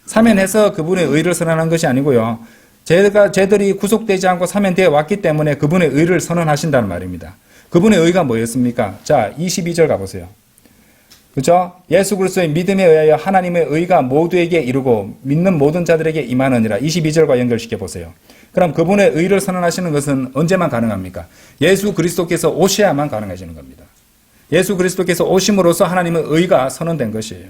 사면해서 그분의 의를 선언한 것이 아니고요. 죄들이 구속되지 않고 사면되어 왔기 때문에 그분의 의를 선언하신다는 말입니다. 그분의 의가 뭐였습니까? 자, 22절 가보세요. 그렇죠? 예수 그리스도의 믿음에 의하여 하나님의 의가 모두에게 이루고 믿는 모든 자들에게 임하느니라. 22절과 연결시켜 보세요. 그럼 그분의 의를 선언하시는 것은 언제만 가능합니까? 예수 그리스도께서 오셔야만 가능해지는 겁니다. 예수 그리스도께서 오심으로써 하나님의 의가 선언된 것이에요.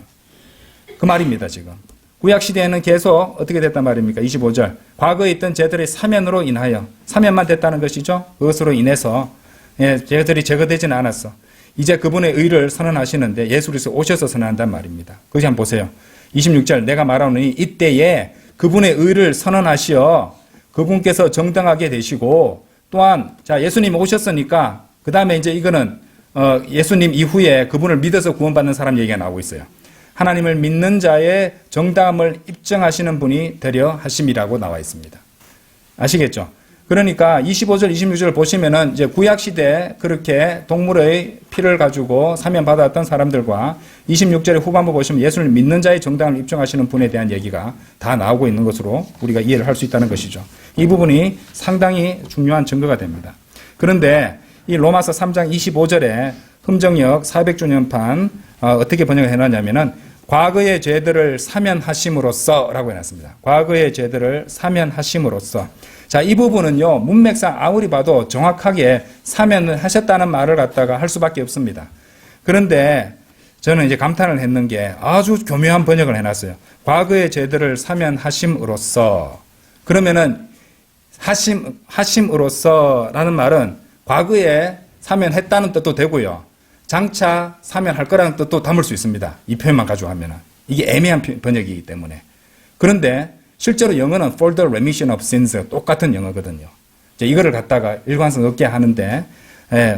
그 말입니다, 지금. 구약시대에는 계속 어떻게 됐단 말입니까? 25절. 과거에 있던 죄들의 사면으로 인하여, 사면만 됐다는 것이죠. 그것으로 인해서 죄들이 제거되지는 않았어. 이제 그분의 의를 선언하시는데 예수 그리스도 오셔서 선언한단 말입니다. 그것이 한번 보세요. 26절. 내가 말하노니 이때에 그분의 의를 선언하시어 그분께서 정당하게 되시고, 또한 자, 예수님 오셨으니까 그 다음에 이제 이거는 예수님 이후에 그분을 믿어서 구원받는 사람 얘기가 나오고 있어요. 하나님을 믿는 자의 정당함을 입증하시는 분이 되려 하심이라고 나와 있습니다. 아시겠죠? 그러니까 25절, 26절 보시면은 이제 구약시대 그렇게 동물의 피를 가지고 사면받았던 사람들과 26절의 후반부 보시면 예수를 믿는 자의 정당을 입증하시는 분에 대한 얘기가 다 나오고 있는 것으로 우리가 이해를 할 수 있다는 것이죠. 이 부분이 상당히 중요한 증거가 됩니다. 그런데 이 로마서 3장 25절에 흠정역 400주년판 어떻게 번역을 해놨냐면은 과거의 죄들을 사면하심으로써 라고 해놨습니다. 과거의 죄들을 사면하심으로써. 자, 이 부분은요, 문맥상 아무리 봐도 정확하게 사면을 하셨다는 말을 갖다가 할 수밖에 없습니다. 그런데 저는 이제 감탄을 했는 게 아주 교묘한 번역을 해놨어요. 과거의 죄들을 사면하심으로써. 그러면은 하심으로써라는 말은 과거에 사면했다는 뜻도 되고요. 장차 사면할 거라는 뜻도 담을 수 있습니다. 이 표현만 가지고 하면은. 이게 애매한 번역이기 때문에. 그런데 실제로 영어는 for the remission of sins 똑같은 영어거든요. 이거를 갖다가 일관성 없게 하는데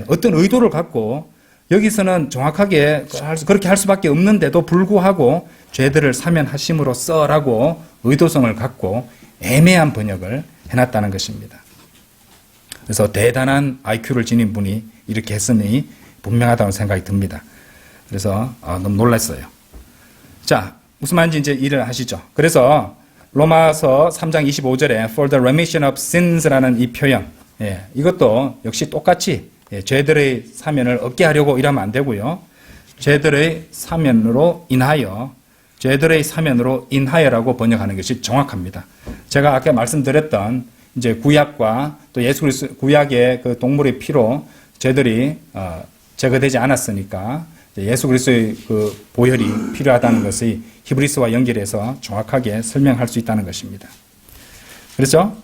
어떤 의도를 갖고 여기서는 정확하게 그렇게 할 수밖에 없는데도 불구하고 죄들을 사면하심으로써라고 의도성을 갖고 애매한 번역을 해놨다는 것입니다. 그래서 대단한 IQ를 지닌 분이 이렇게 했으니 분명하다는 생각이 듭니다. 그래서 너무 놀랐어요. 자, 무슨 말인지 이제 이해를 하시죠. 그래서 로마서 3장 25절에 for the remission of sins라는 이 표현, 이것도 역시 똑같이 죄들의 사면을 얻게 하려고 이러면 안 되고요. 죄들의 사면으로 인하여라고 번역하는 것이 정확합니다. 제가 아까 말씀드렸던 이제 구약과 또 예수 그리스도 구약의 그 동물의 피로 죄들이 제거되지 않았으니까 예수 그리스도의 그 보혈이 필요하다는 것이 히브리서와 연결해서 정확하게 설명할 수 있다는 것입니다. 그렇죠?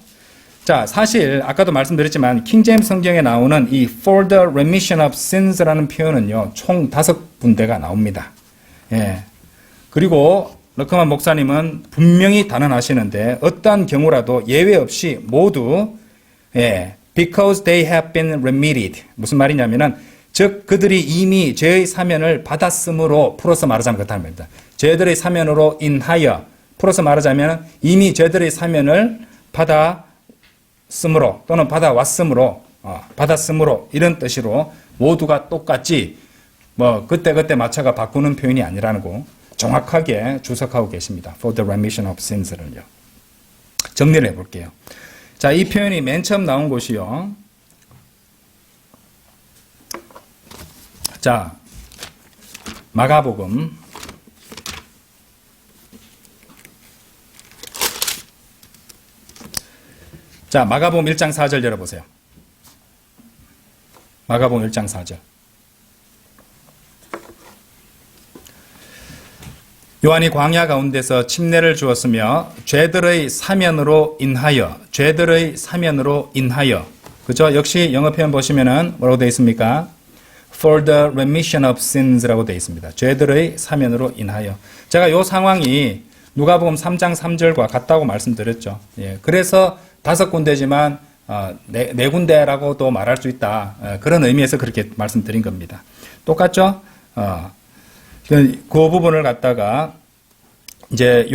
자, 사실 아까도 말씀드렸지만 킹제임스 성경에 나오는 이 for the remission of sins라는 표현은요, 총 5군데가 나옵니다. 그리고 러커만 목사님은 분명히 단언하시는데 어떠한 경우라도 예외 없이 모두 because they have been remitted. 무슨 말이냐면은 즉 그들이 이미 죄의 사면을 받았으므로 풀어서 말하자면 그렇다는 겁니다. 죄들의 사면으로 인하여 풀어서 말하자면 이미 죄들의 사면을 받았으므로 또는 받았으므로 이런 뜻으로 모두가 똑같이 뭐 그때 맞춰가 바꾸는 표현이 아니라고 정확하게 주석하고 계십니다. For the remission of sins를요. 정리를 해볼게요. 자, 이 표현이 맨 처음 나온 곳이요. 자, 마가복음 1장 4절 열어보세요. 마가복음 1장 4절. 요한이 광야 가운데서 침례를 주었으며 죄들의 사면으로 인하여 그죠? 역시 영어 표현 보시면은 뭐라고 되어 있습니까? For the remission of sins라고 되어 있습니다. 죄들의 사면으로 인하여. 제가 요 상황이 누가복음 3장 3절과 같다고 말씀드렸죠. 그래서 5군데지만 네 군데라고도 말할 수 있다. 그런 의미에서 그렇게 말씀드린 겁니다. 똑같죠? 그 부분을 갖다가 이제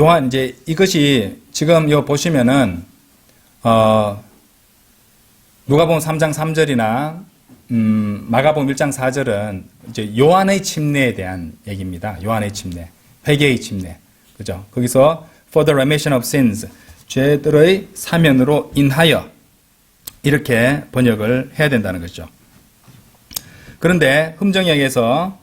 이것이 지금 요 보시면은 누가복음 3장 3절이나 마가복음 1장 4절은 이제 요한의 침례에 대한 얘기입니다. 요한의 침례, 회개의 침례, 그죠? 거기서 for the remission of sins, 죄들의 사면으로 인하여 이렇게 번역을 해야 된다는 거죠. 그런데 흠정역에서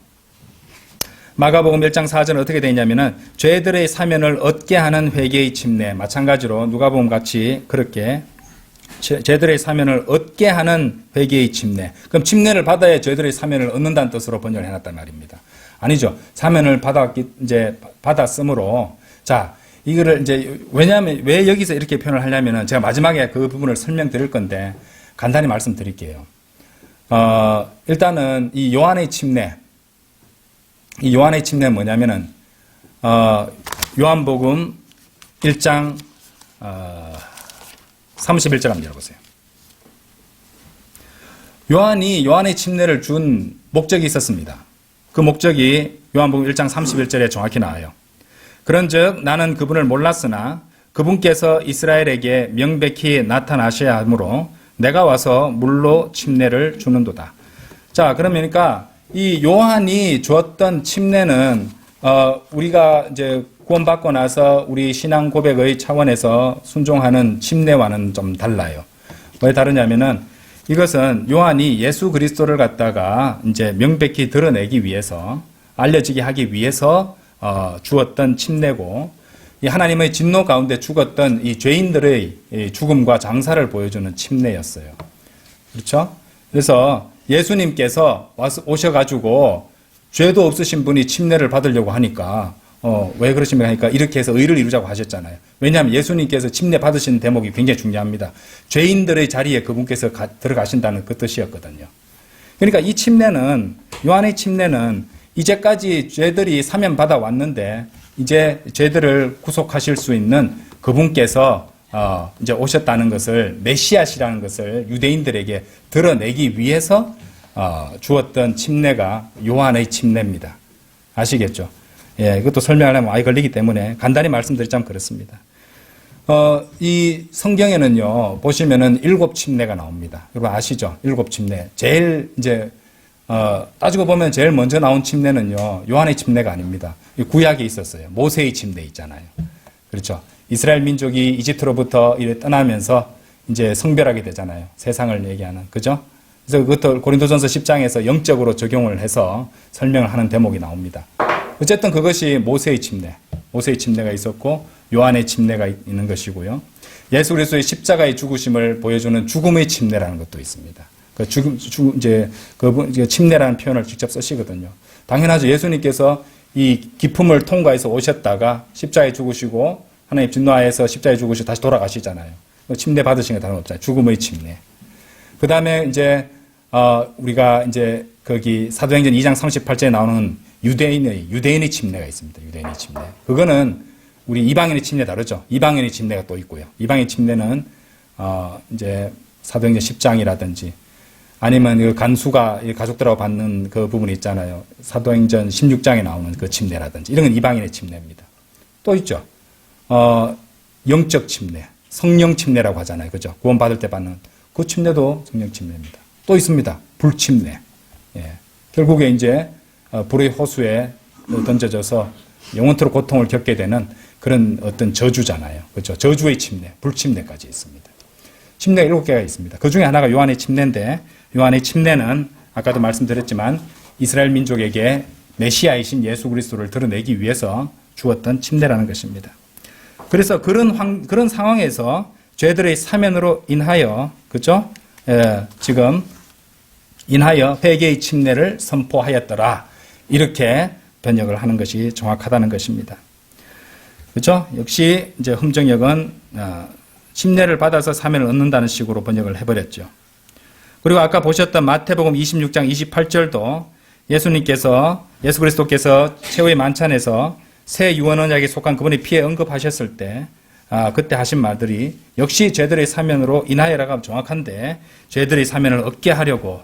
마가복음 1장 4절은 어떻게 되어 있냐면은 죄들의 사면을 얻게 하는 회개의 침례, 마찬가지로 누가복음 같이 그렇게 죄들의 사면을 얻게 하는 회개의 침례. 그럼 침례를 받아야 죄들의 사면을 얻는다는 뜻으로 번역을 해놨단 말입니다. 아니죠. 사면을 받았으므로. 자, 이거를 이제, 왜냐하면, 왜 여기서 이렇게 표현을 하냐면은 제가 마지막에 그 부분을 설명드릴 건데, 간단히 말씀드릴게요. 일단은 이 요한의 침례는 뭐냐면은, 요한복음 1장, 31절 한번 열어보세요. 요한이 요한의 침례를 준 목적이 있었습니다. 그 목적이 요한복음 1장 31절에 정확히 나와요. 그런즉 나는 그분을 몰랐으나 그분께서 이스라엘에게 명백히 나타나셔야 하므로 내가 와서 물로 침례를 주는도다. 자, 그러니까 이 요한이 주었던 침례는 우리가 이제 구원받고 나서 우리 신앙 고백의 차원에서 순종하는 침례와는 좀 달라요. 왜 다르냐면은 이것은 요한이 예수 그리스도를 갖다가 이제 명백히 드러내기 위해서 알려지게 하기 위해서 주었던 침례고 이 하나님의 진노 가운데 죽었던 이 죄인들의 이 죽음과 장사를 보여주는 침례였어요. 그렇죠? 그래서 예수님께서 오셔가지고 죄도 없으신 분이 침례를 받으려고 하니까 왜 그러십니까 하니까 이렇게 해서 의를 이루자고 하셨잖아요. 왜냐하면 예수님께서 침례 받으시는 대목이 굉장히 중요합니다. 죄인들의 자리에 그분께서 들어가신다는 그 뜻이었거든요. 그러니까 이 침례는, 요한의 침례는 이제까지 죄들이 사면받아 왔는데 이제 죄들을 구속하실 수 있는 그분께서 이제 오셨다는 것을, 메시아시라는 것을 유대인들에게 드러내기 위해서 주었던 침례가 요한의 침례입니다. 아시겠죠? 예, 이것도 설명하려면 많이 걸리기 때문에 간단히 말씀드리자면 그렇습니다. 이 성경에는요, 보시면은 7 침례가 나옵니다. 여러분 아시죠? 7 침례. 제일 이제, 따지고 보면 제일 먼저 나온 침례는요, 요한의 침례가 아닙니다. 구약에 있었어요. 모세의 침례 있잖아요. 그렇죠? 이스라엘 민족이 이집트로부터 이래 떠나면서 이제 성별하게 되잖아요. 세상을 얘기하는. 그죠? 그래서 그것도 고린도전서 10장에서 영적으로 적용을 해서 설명을 하는 대목이 나옵니다. 어쨌든 그것이 모세의 침례가 있었고 요한의 침례가 있는 것이고요. 예수 그리스도의 십자가의 죽으심을 보여주는 죽음의 침례라는 것도 있습니다. 이제 그 침례라는 표현을 직접 쓰시거든요. 당연하죠. 예수님께서 이 기품을 통과해서 오셨다가 십자가에 죽으시고 하나님 진노하에서 십자가에 죽으시고 다시 돌아가시잖아요. 침례 받으신 게 다름없잖아요. 죽음의 침례. 그 다음에 이제 우리가 이제 거기 사도행전 2장 38절에 나오는 유대인의 침례가 있습니다. 유대인의 침례. 그거는 우리 이방인의 침례 다르죠. 이방인의 침례가 또 있고요. 이방인의 침례는 이제 사도행전 10장이라든지 아니면 그 간수가 가족들하고 받는 그 부분이 있잖아요. 사도행전 16장에 나오는 그 침례라든지 이런 건 이방인의 침례입니다. 또 있죠. 영적 침례, 성령 침례라고 하잖아요. 그죠? 구원받을 때 받는 그 침례도 성령 침례입니다. 또 있습니다. 불침례. 예. 결국에 이제 불의 호수에 던져져서 영원토록 고통을 겪게 되는 그런 어떤 저주잖아요. 그렇죠? 저주의 침례, 불침례까지 있습니다. 침례가 7개가 있습니다. 그 중에 하나가 요한의 침례인데 요한의 침례는 아까도 말씀드렸지만 이스라엘 민족에게 메시아이신 예수 그리스도를 드러내기 위해서 주었던 침례라는 것입니다. 그래서 그런 상황에서 죄들의 사면으로 인하여, 그죠? 지금 인하여 회개의 침례를 선포하였더라. 이렇게 번역을 하는 것이 정확하다는 것입니다. 그렇죠? 역시 이제 흠정역은 침례를 받아서 사면을 얻는다는 식으로 번역을 해버렸죠. 그리고 아까 보셨던 마태복음 26장 28절도 예수 그리스도께서 최후의 만찬에서 새 유언 언약에 속한 그분의 피에 언급하셨을 때 그때 하신 말들이 역시 죄들의 사면으로 인하여라가 하면 정확한데 죄들의 사면을 얻게 하려고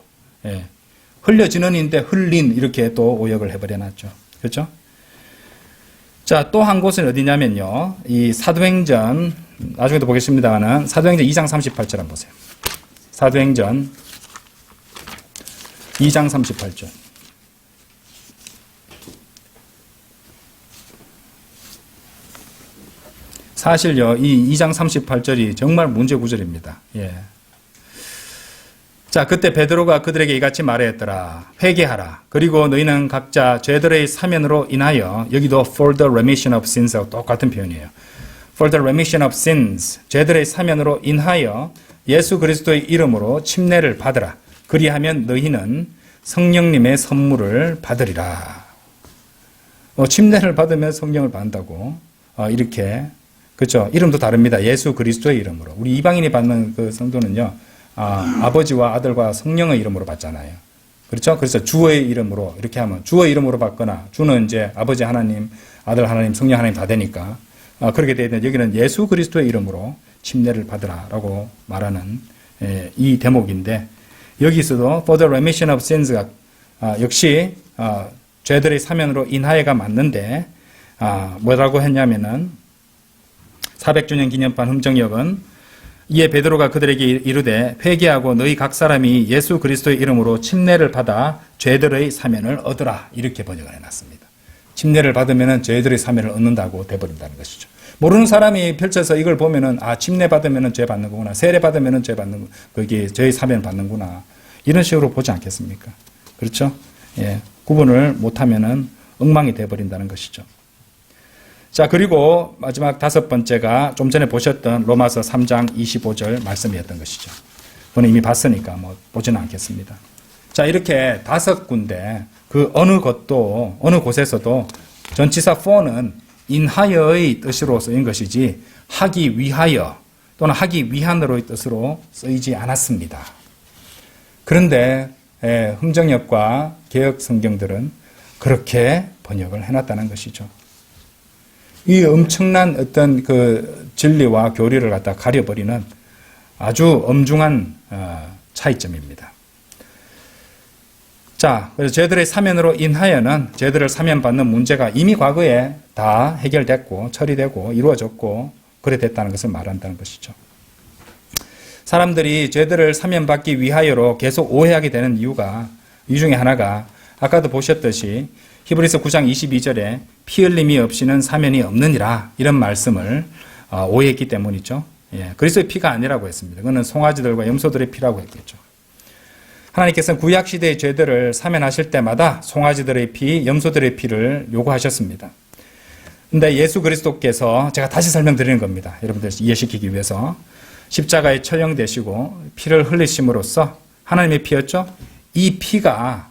흘려지는 인데 흘린 이렇게 또 오역을 해버려놨죠. 그렇죠? 자, 또 한 곳은 어디냐면요. 이 사도행전 나중에도 보겠습니다만은 사도행전 2장 38절 한번 보세요. 사도행전 2장 38절. 사실요, 이 2장 38절이 정말 문제 구절입니다. 예. 자, 그때 베드로가 그들에게 이같이 말하였더라. 회개하라. 그리고 너희는 각자 죄들의 사면으로 인하여, 여기도 for the remission of sins하고 똑같은 표현이에요. for the remission of sins, 죄들의 사면으로 인하여 예수 그리스도의 이름으로 침례를 받으라. 그리하면 너희는 성령님의 선물을 받으리라. 침례를 받으면 성령을 받는다고 이렇게, 그렇죠? 이름도 다릅니다. 예수 그리스도의 이름으로. 우리 이방인이 받는 그 성도는요, 아버지와 아들과 성령의 이름으로 받잖아요. 그렇죠? 그래서 주의 이름으로 이렇게 하면 주의 이름으로 받거나 주는 이제 아버지 하나님, 아들 하나님, 성령 하나님 다 되니까 그렇게 되어 있는데 여기는 예수 그리스도의 이름으로 침례를 받으라라고 말하는 이 대목인데 여기서도 for the remission of sins가 역시 죄들의 사면으로 인하여가 맞는데 뭐라고 했냐면은 400주년 기념판 흠정역은 이에 베드로가 그들에게 이르되 회개하고 너희 각 사람이 예수 그리스도의 이름으로 침례를 받아 죄들의 사면을 얻으라 이렇게 번역을 해놨습니다. 침례를 받으면 죄들의 사면을 얻는다고 돼버린다는 것이죠. 모르는 사람이 펼쳐서 이걸 보면은 침례 받으면 죄 받는 거구나, 세례 받으면 죄 받는 거기에 죄의 사면 받는구나 이런 식으로 보지 않겠습니까? 그렇죠? 예, 구분을 못하면은 엉망이 돼버린다는 것이죠. 자, 그리고 마지막 5번째가 좀 전에 보셨던 로마서 3장 25절 말씀이었던 것이죠. 그건 이미 봤으니까 뭐 보지는 않겠습니다. 자, 이렇게 5군데 그 어느 곳에서도 전치사 for는 인하여의 뜻으로 쓰인 것이지 하기 위하여 또는 하기 위한으로의 뜻으로 쓰이지 않았습니다. 그런데 흥정역과 개역 성경들은 그렇게 번역을 해놨다는 것이죠. 이 엄청난 어떤 그 진리와 교리를 갖다 가려버리는 아주 엄중한 차이점입니다. 자, 그래서 죄들의 사면으로 인하여는 죄들을 사면받는 문제가 이미 과거에 다 해결됐고 처리되고 이루어졌고 그래 됐다는 것을 말한다는 것이죠. 사람들이 죄들을 사면받기 위하여로 계속 오해하게 되는 이유 중에 하나가 아까도 보셨듯이 히브리서 9장 22절에 피 흘림이 없이는 사면이 없느니라 이런 말씀을 오해했기 때문이죠. 그리스도의 피가 아니라고 했습니다. 그거는 송아지들과 염소들의 피라고 했겠죠. 하나님께서는 구약시대의 죄들을 사면하실 때마다 송아지들의 피, 염소들의 피를 요구하셨습니다. 근데 예수 그리스도께서 제가 다시 설명드리는 겁니다. 여러분들 이해시키기 위해서 십자가에 처형되시고 피를 흘리심으로써 하나님의 피였죠. 이 피가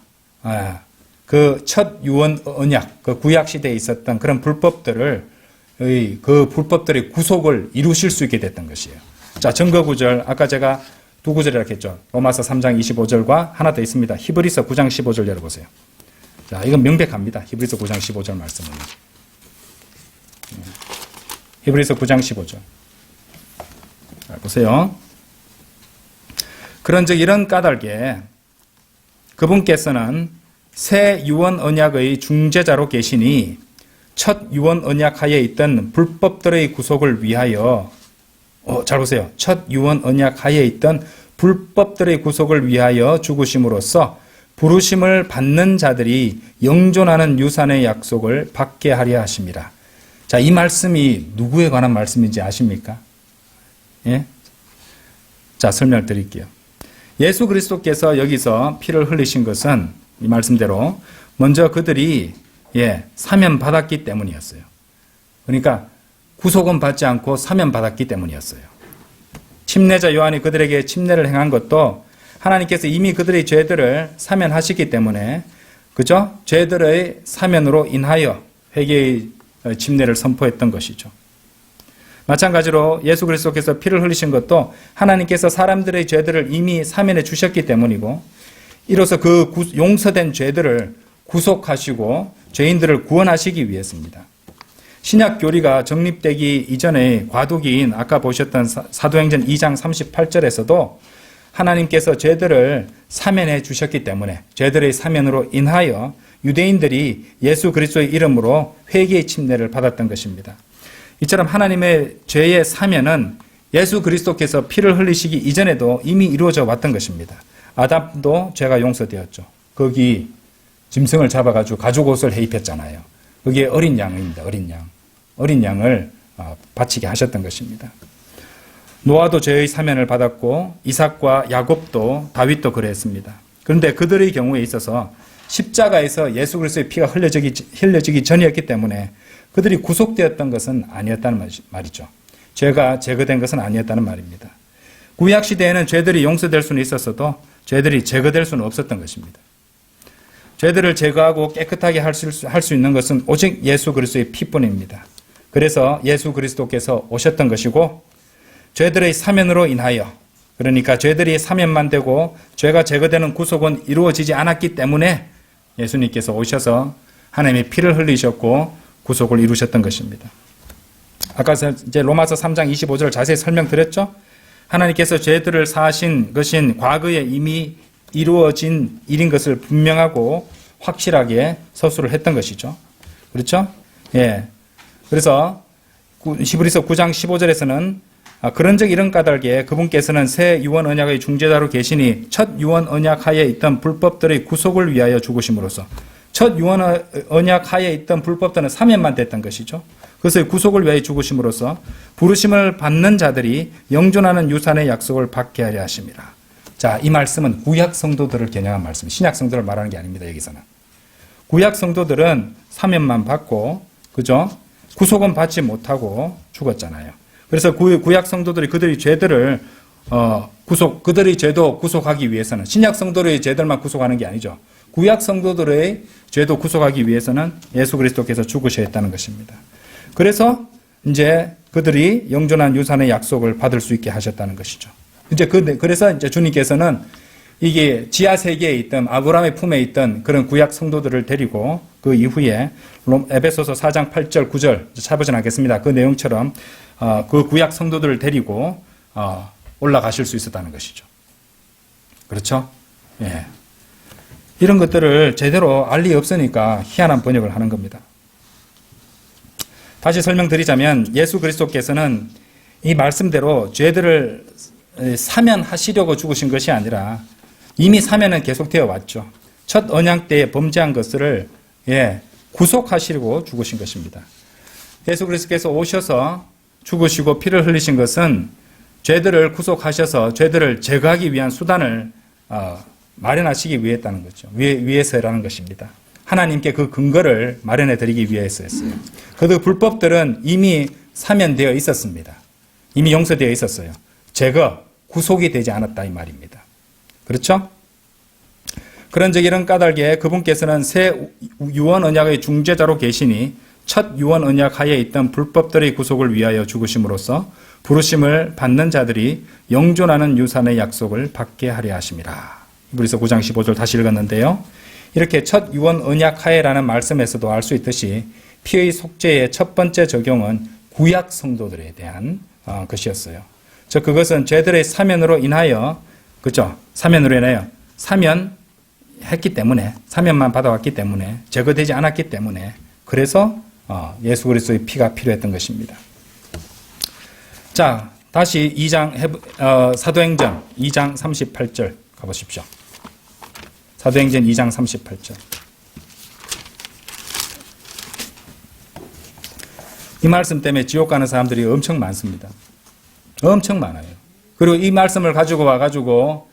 그 첫 유언 언약, 그 구약시대에 있었던 그런 불법들의 구속을 이루실 수 있게 됐던 것이에요. 자, 증거 구절, 아까 제가 두 구절이라고 했죠. 로마서 3장 25절과 하나 더 있습니다. 히브리서 9장 15절 열어보세요. 자, 이건 명백합니다. 히브리서 9장 15절 말씀은. 히브리서 9장 15절. 자, 보세요. 그런즉 이런 까닭에 그분께서는 새 유언 언약의 중재자로 계시니 첫 유언 언약 하에 있던 불법들의 구속을 위하여 잘 보세요. 첫 유언 언약 하에 있던 불법들의 구속을 위하여 죽으심으로써 부르심을 받는 자들이 영존하는 유산의 약속을 받게 하려 하심이라. 자, 이 말씀이 누구에 관한 말씀인지 아십니까? 예? 자, 설명을 드릴게요. 예수 그리스도께서 여기서 피를 흘리신 것은 이 말씀대로 먼저 그들이 사면받았기 때문이었어요. 그러니까 구속은 받지 않고 사면받았기 때문이었어요. 침례자 요한이 그들에게 침례를 행한 것도 하나님께서 이미 그들의 죄들을 사면하시기 때문에 그죠? 죄들의 사면으로 인하여 회개의 침례를 선포했던 것이죠. 마찬가지로 예수 그리스도께서 피를 흘리신 것도 하나님께서 사람들의 죄들을 이미 사면해 주셨기 때문이고 이로써 그 용서된 죄들을 구속하시고 죄인들을 구원하시기 위해서입니다. 신약 교리가 정립되기 이전의 과도기인 아까 보셨던 사도행전 2장 38절에서도 하나님께서 죄들을 사면해 주셨기 때문에 죄들의 사면으로 인하여 유대인들이 예수 그리스도의 이름으로 회개의 침례를 받았던 것입니다. 이처럼 하나님의 죄의 사면은 예수 그리스도께서 피를 흘리시기 이전에도 이미 이루어져 왔던 것입니다. 아담도 죄가 용서되었죠. 거기 짐승을 잡아가지고 가죽옷을 해입했잖아요. 그게 어린 양입니다. 어린 양. 어린 양을 바치게 하셨던 것입니다. 노아도 죄의 사면을 받았고 이삭과 야곱도 다윗도 그랬습니다. 그런데 그들의 경우에 있어서 십자가에서 예수 그리스도의 피가 흘려지기 전이었기 때문에 그들이 구속되었던 것은 아니었다는 말이죠. 죄가 제거된 것은 아니었다는 말입니다. 구약시대에는 죄들이 용서될 수는 있었어도 죄들이 제거될 수는 없었던 것입니다. 죄들을 제거하고 깨끗하게 할 수 있는 것은 오직 예수 그리스도의 피뿐입니다. 그래서 예수 그리스도께서 오셨던 것이고 죄들의 사면으로 인하여 그러니까 죄들이 사면만 되고 죄가 제거되는 구속은 이루어지지 않았기 때문에 예수님께서 오셔서 하나님의 피를 흘리셨고 구속을 이루셨던 것입니다. 아까 이제 로마서 3장 25절 자세히 설명드렸죠? 하나님께서 죄들을 사하신 것인 과거에 이미 이루어진 일인 것을 분명하고 확실하게 서술을 했던 것이죠. 그렇죠? 예. 그래서 히브리서 9장 15절에서는 그런즉 이런 까닭에 그분께서는 새 유언 언약의 중재자로 계시니 첫 유언 언약 하에 있던 불법들의 구속을 위하여 죽으심으로써 첫 유언 언약 하에 있던 불법들은 사면만 됐던 것이죠. 그것의 구속을 위하여 죽으심으로써 부르심을 받는 자들이 영존하는 유산의 약속을 받게 하려 하심이라. 자, 이 말씀은 구약 성도들을 겨냥한 말씀, 신약 성도를 말하는 게 아닙니다. 여기서는 구약 성도들은 사면만 받고 그죠? 구속은 받지 못하고 죽었잖아요. 그래서 구약 성도들이 그들의 죄들을 그들의 죄도 구속하기 위해서는 신약 성도의 죄들만 구속하는 게 아니죠. 구약 성도들의 죄도 구속하기 위해서는 예수 그리스도께서 죽으셔야 했다는 것입니다. 그래서 이제 그들이 영존한 유산의 약속을 받을 수 있게 하셨다는 것이죠. 이제 그래서 이제 주님께서는 이게 지하 세계에 있던 아브라함의 품에 있던 그런 구약 성도들을 데리고 그 이후에 에베소서 4장 8절 9절 찾아보진 않겠습니다. 그 내용처럼 그 구약 성도들을 데리고 올라가실 수 있었다는 것이죠. 그렇죠? 예. 이런 것들을 제대로 알 리 없으니까 희한한 번역을 하는 겁니다. 다시 설명드리자면 예수 그리스도께서는 이 말씀대로 죄들을 사면하시려고 죽으신 것이 아니라 이미 사면은 계속되어 왔죠. 첫 언약 때에 범죄한 것을 구속하시려고 죽으신 것입니다. 예수 그리스도께서 오셔서 죽으시고 피를 흘리신 것은 죄들을 구속하셔서 죄들을 제거하기 위한 수단을 마련하시기 위해서라는 거죠. 위해서라는 것입니다. 하나님께 그 근거를 마련해 드리기 위해서였어요. 그 불법들은 이미 사면되어 있었습니다. 이미 용서되어 있었어요. 제거, 구속이 되지 않았다 이 말입니다. 그렇죠? 그런즉 이런 까닭에 그분께서는 새 유언 언약의 중재자로 계시니 첫 유언 언약 하에 있던 불법들의 구속을 위하여 죽으심으로써 부르심을 받는 자들이 영존하는 유산의 약속을 받게 하려 하심이라. 히브리서 9장 15절 다시 읽었는데요. 이렇게 첫 유언 언약 하에라는 말씀에서도 알 수 있듯이 피의 속죄의 첫 번째 적용은 구약 성도들에 대한 것이었어요. 즉 그것은 죄들의 사면으로 인하여 그렇죠? 사면으로 인하여 사면했기 때문에 사면만 받아왔기 때문에 제거되지 않았기 때문에 그래서 예수 그리스도의 피가 필요했던 것입니다. 자, 다시 사도행전 2장 38절 가보십시오. 사도행전 2장 38절. 이 말씀 때문에 지옥 가는 사람들이 엄청 많습니다. 엄청 많아요. 그리고 이 말씀을 가지고 와가지고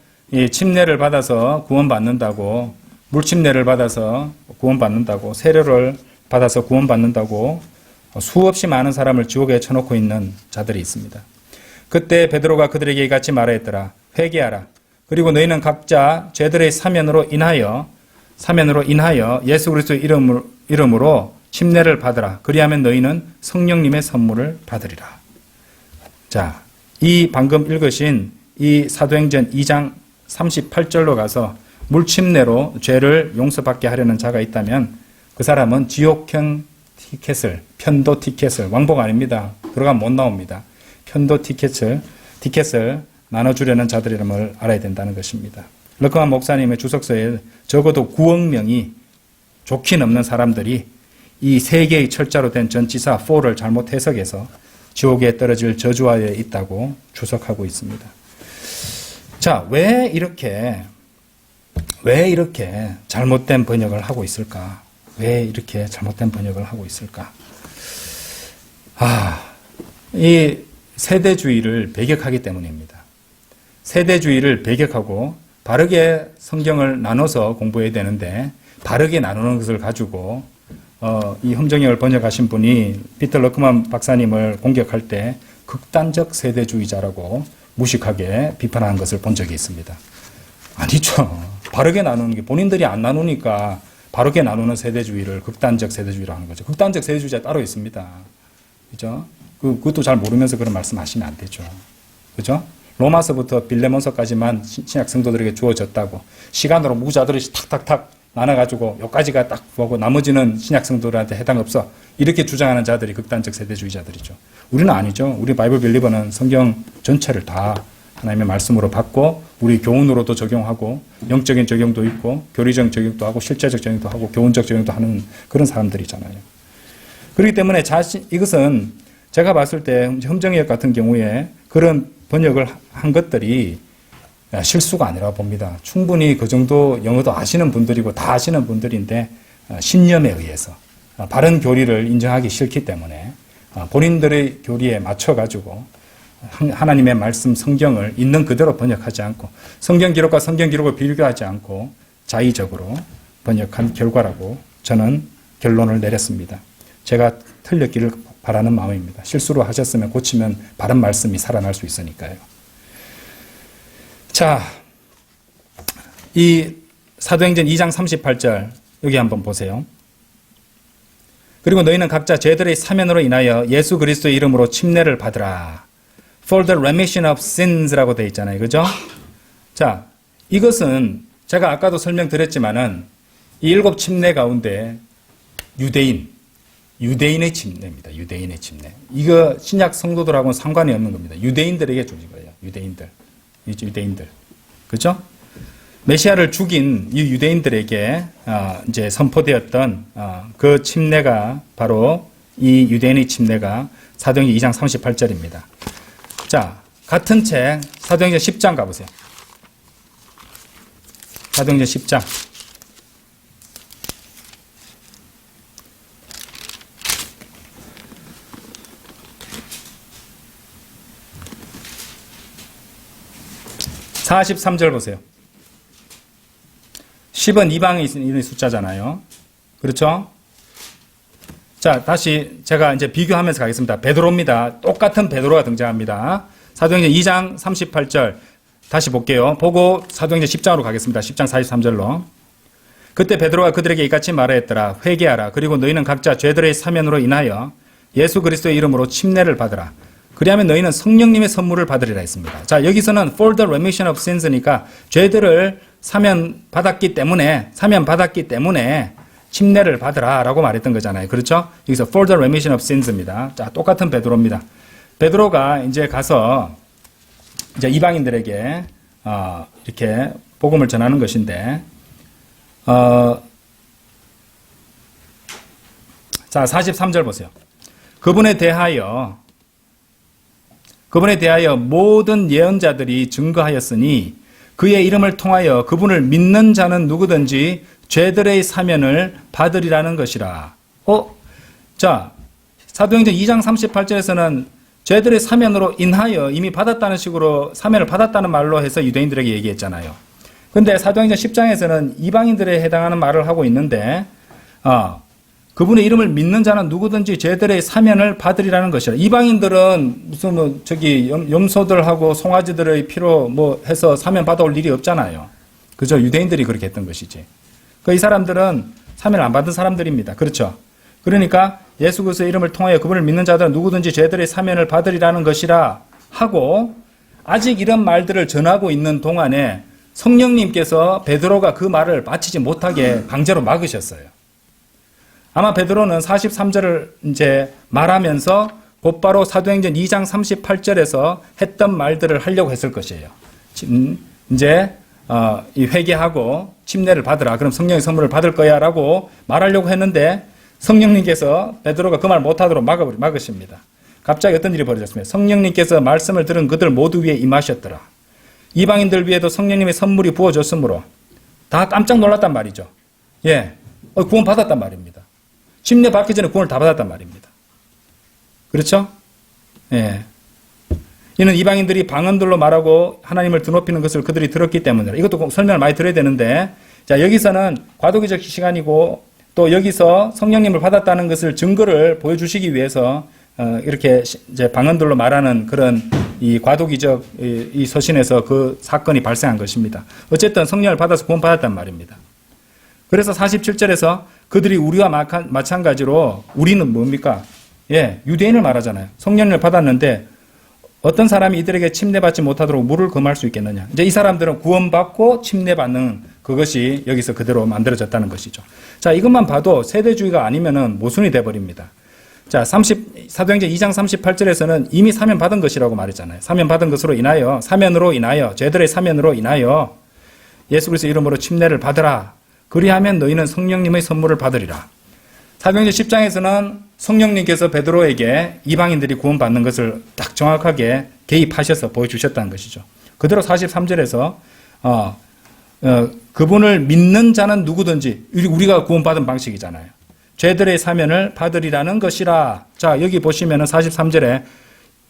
침례를 받아서 구원받는다고, 물침례를 받아서 구원받는다고, 세례를 받아서 구원받는다고 수없이 많은 사람을 지옥에 쳐놓고 있는 자들이 있습니다. 그때 베드로가 그들에게 이같이 말하였더라. 회개하라. 그리고 너희는 각자 죄들의 사면으로 인하여 예수 그리스도의 이름으로 침례를 받으라. 그리하면 너희는 성령님의 선물을 받으리라. 자, 이 방금 읽으신 이 사도행전 2장 38절로 가서 물침례로 죄를 용서받게 하려는 자가 있다면 그 사람은 지옥형 티켓을, 편도 티켓을, 왕복 아닙니다. 들어가면 못 나옵니다. 편도 티켓을 나눠주려는 자들이름을 알아야 된다는 것입니다. 럭커만 목사님의 주석서에 적어도 9억 명이 좋게 넘는 사람들이 이 세 개의 철자로 된 전치사 4를 잘못 해석해서 지옥에 떨어질 저주하에 있다고 주석하고 있습니다. 자, 왜 이렇게 잘못된 번역을 하고 있을까? 왜 이렇게 잘못된 번역을 하고 있을까? 이 세대주의를 배격하기 때문입니다. 세대주의를 배격하고 바르게 성경을 나눠서 공부해야 되는데 바르게 나누는 것을 가지고 이 험정역을 번역하신 분이 피터 러크만 박사님을 공격할 때 극단적 세대주의자라고 무식하게 비판한 것을 본 적이 있습니다. 아니죠. 바르게 나누는 게 본인들이 안 나누니까 바르게 나누는 세대주의를 극단적 세대주의라고 하는 거죠. 극단적 세대주의자 따로 있습니다. 그죠? 그것도 잘 모르면서 그런 말씀 하시면 안 되죠. 그죠? 로마서부터 빌레몬서까지만 신약 성도들에게 주어졌다고 시간으로 무자들이 탁탁탁 나눠가지고 여기까지가 딱 보고 나머지는 신약 성도들한테 해당 없어 이렇게 주장하는 자들이 극단적 세대주의자들이죠. 우리는 아니죠. 우리 바이블 빌리버는 성경 전체를 다 하나님의 말씀으로 받고 우리 교훈으로도 적용하고 영적인 적용도 있고 교리적 적용도 하고 실제적 적용도 하고 교훈적 적용도 하는 그런 사람들이잖아요. 그렇기 때문에 이것은 제가 봤을 때 험정역 같은 경우에 그런 번역을 한 것들이 실수가 아니라고 봅니다. 충분히 그 정도 영어도 아시는 분들이고 다 아시는 분들인데 신념에 의해서 바른 교리를 인정하기 싫기 때문에 본인들의 교리에 맞춰가지고 하나님의 말씀 성경을 있는 그대로 번역하지 않고 성경 기록과 성경 기록을 비교하지 않고 자의적으로 번역한 결과라고 저는 결론을 내렸습니다. 제가 틀렸기를 바라는 마음입니다. 실수로 하셨으면 고치면 바른 말씀이 살아날 수 있으니까요. 자, 이 사도행전 2장 38절 여기 한번 보세요. 그리고 너희는 각자 죄들의 사면으로 인하여 예수 그리스도의 이름으로 침례를 받으라. For the remission of sins라고 되어 있잖아요. 그죠? 자, 이것은 제가 아까도 설명드렸지만은 이 7 침례 가운데 유대인의 침례입니다. 유대인의 침례. 이거 신약 성도들하고는 상관이 없는 겁니다. 유대인들에게 주어진 거예요. 유대인들. 그죠? 메시아를 죽인 이 유대인들에게 이제 선포되었던 그 침례가 바로 이 유대인의 침례가 사도행전 2장 38절입니다. 자, 같은 책 사도행전 10장 가보세요. 사도행전 10장. (43절) 보세요. 10은 이방인의 숫자잖아요. 그렇죠? 자, 다시 제가 이제 비교하면서 가겠습니다. 베드로입니다. 똑같은 베드로가 등장합니다. 사도행전 2장 38절. 다시 볼게요. 보고 사도행전 10장으로 가겠습니다. 10장 43절로. 그때 베드로가 그들에게 이같이 말하였더라. 회개하라. 그리고 너희는 각자 죄들의 사면으로 인하여 예수 그리스도의 이름으로 침례를 받으라. 그리하면 너희는 성령님의 선물을 받으리라 했습니다. 자, 여기서는 for the remission of sins니까 죄들을 사면 받았기 때문에 침례를 받으라 라고 말했던 거잖아요. 그렇죠? 여기서 for the remission of sins입니다. 자, 똑같은 베드로입니다. 베드로가 이제 가서 이제 이방인들에게 이렇게 복음을 전하는 것인데 자, 43절 보세요. 그분에 대하여 모든 예언자들이 증거하였으니 그의 이름을 통하여 그분을 믿는 자는 누구든지 죄들의 사면을 받으리라는 것이라. 자, 사도행전 2장 38절에서는 죄들의 사면으로 인하여 이미 받았다는 식으로 사면을 받았다는 말로 해서 유대인들에게 얘기했잖아요. 근데 사도행전 10장에서는 이방인들에 해당하는 말을 하고 있는데 그분의 이름을 믿는 자는 누구든지 죄들의 사면을 받으리라는 것이라. 이방인들은 무슨 염소들하고 송아지들의 피로 해서 사면 받아올 일이 없잖아요. 그죠? 유대인들이 그렇게 했던 것이지. 이 사람들은 사면을 안 받은 사람들입니다. 그렇죠? 그러니까 예수 그리스도의 이름을 통하여 그분을 믿는 자들은 누구든지 죄들의 사면을 받으리라는 것이라 하고 아직 이런 말들을 전하고 있는 동안에 성령님께서 베드로가 그 말을 마치지 못하게 강제로 막으셨어요. 아마 베드로는 43절을 이제 말하면서 곧바로 사도행전 2장 38절에서 했던 말들을 하려고 했을 것이에요. 이제 이 회개하고 침례를 받으라. 그럼 성령의 선물을 받을 거야 라고 말하려고 했는데 성령님께서 베드로가 그 말 못하도록 막으십니다. 갑자기 어떤 일이 벌어졌습니다. 성령님께서 말씀을 들은 그들 모두 위에 임하셨더라. 이방인들 위에도 성령님의 선물이 부어졌으므로 다 깜짝 놀랐단 말이죠. 예, 구원 받았단 말입니다. 침례 받기 전에 구원을 다 받았단 말입니다. 그렇죠? 예. 이는 이방인들이 방언들로 말하고 하나님을 드높이는 것을 그들이 들었기 때문이라. 이것도 설명을 많이 드려야 되는데, 자, 여기서는 과도기적 시간이고, 또 여기서 성령님을 받았다는 것을 증거를 보여주시기 위해서, 이렇게 이제 방언들로 말하는 그런 이 과도기적 이 서신에서 그 사건이 발생한 것입니다. 어쨌든 성령을 받아서 구원받았단 말입니다. 그래서 47절에서 그들이 우리와 마찬가지로 우리는 뭡니까? 예, 유대인을 말하잖아요. 성령을 받았는데 어떤 사람이 이들에게 침례받지 못하도록 물을 금할 수 있겠느냐. 이제 이 사람들은 구원받고 침례받는 그것이 여기서 그대로 만들어졌다는 것이죠. 자, 이것만 봐도 세대주의가 아니면은 모순이 돼버립니다. 자, 사도행전 2장 38절에서는 이미 사면 받은 것이라고 말했잖아요. 사면 받은 것으로 인하여, 사면으로 인하여, 죄들의 사면으로 인하여 예수 그리스도 이름으로 침례를 받으라. 그리하면 너희는 성령님의 선물을 받으리라. 사도행전 10장에서는 성령님께서 베드로에게 이방인들이 구원받는 것을 딱 정확하게 개입하셔서 보여주셨다는 것이죠. 그대로 43절에서 그분을 믿는 자는 누구든지, 우리가 구원받은 방식이잖아요. 죄들의 사면을 받으리라는 것이라. 자, 여기 보시면은 43절에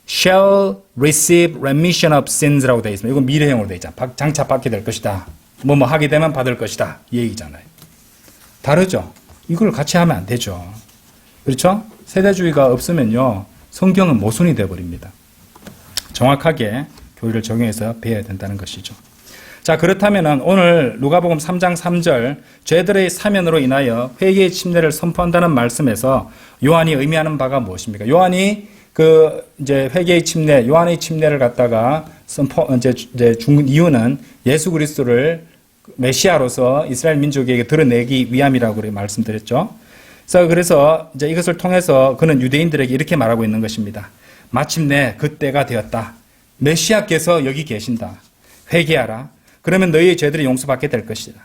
shall receive remission of sins라고 되어 있습니다. 이건 미래형으로 되어 있잖아요. 장차 받게 될 것이다. 뭐 하게 되면 받을 것이다. 이 얘기잖아요. 다르죠? 이걸 같이 하면 안 되죠. 그렇죠? 세대주의가 없으면요, 성경은 모순이 되어버립니다. 정확하게 교리를 적용해서 배워야 된다는 것이죠. 자, 자, 그렇다면은 오늘 누가복음 3장 3절 죄들의 사면으로 인하여 회개의 침례를 선포한다는 말씀에서 요한이 의미하는 바가 무엇입니까? 요한이 이제 회개의 침례, 요한의 침례를 갖다가 이제 준 이유는 예수 그리스도를 메시아로서 이스라엘 민족에게 드러내기 위함이라고 말씀드렸죠. 그래서 이제 이것을 통해서 그는 유대인들에게 이렇게 말하고 있는 것입니다. 마침내 그 때가 되었다. 메시아께서 여기 계신다. 회개하라. 그러면 너희의 죄들이 용서받게 될 것이다.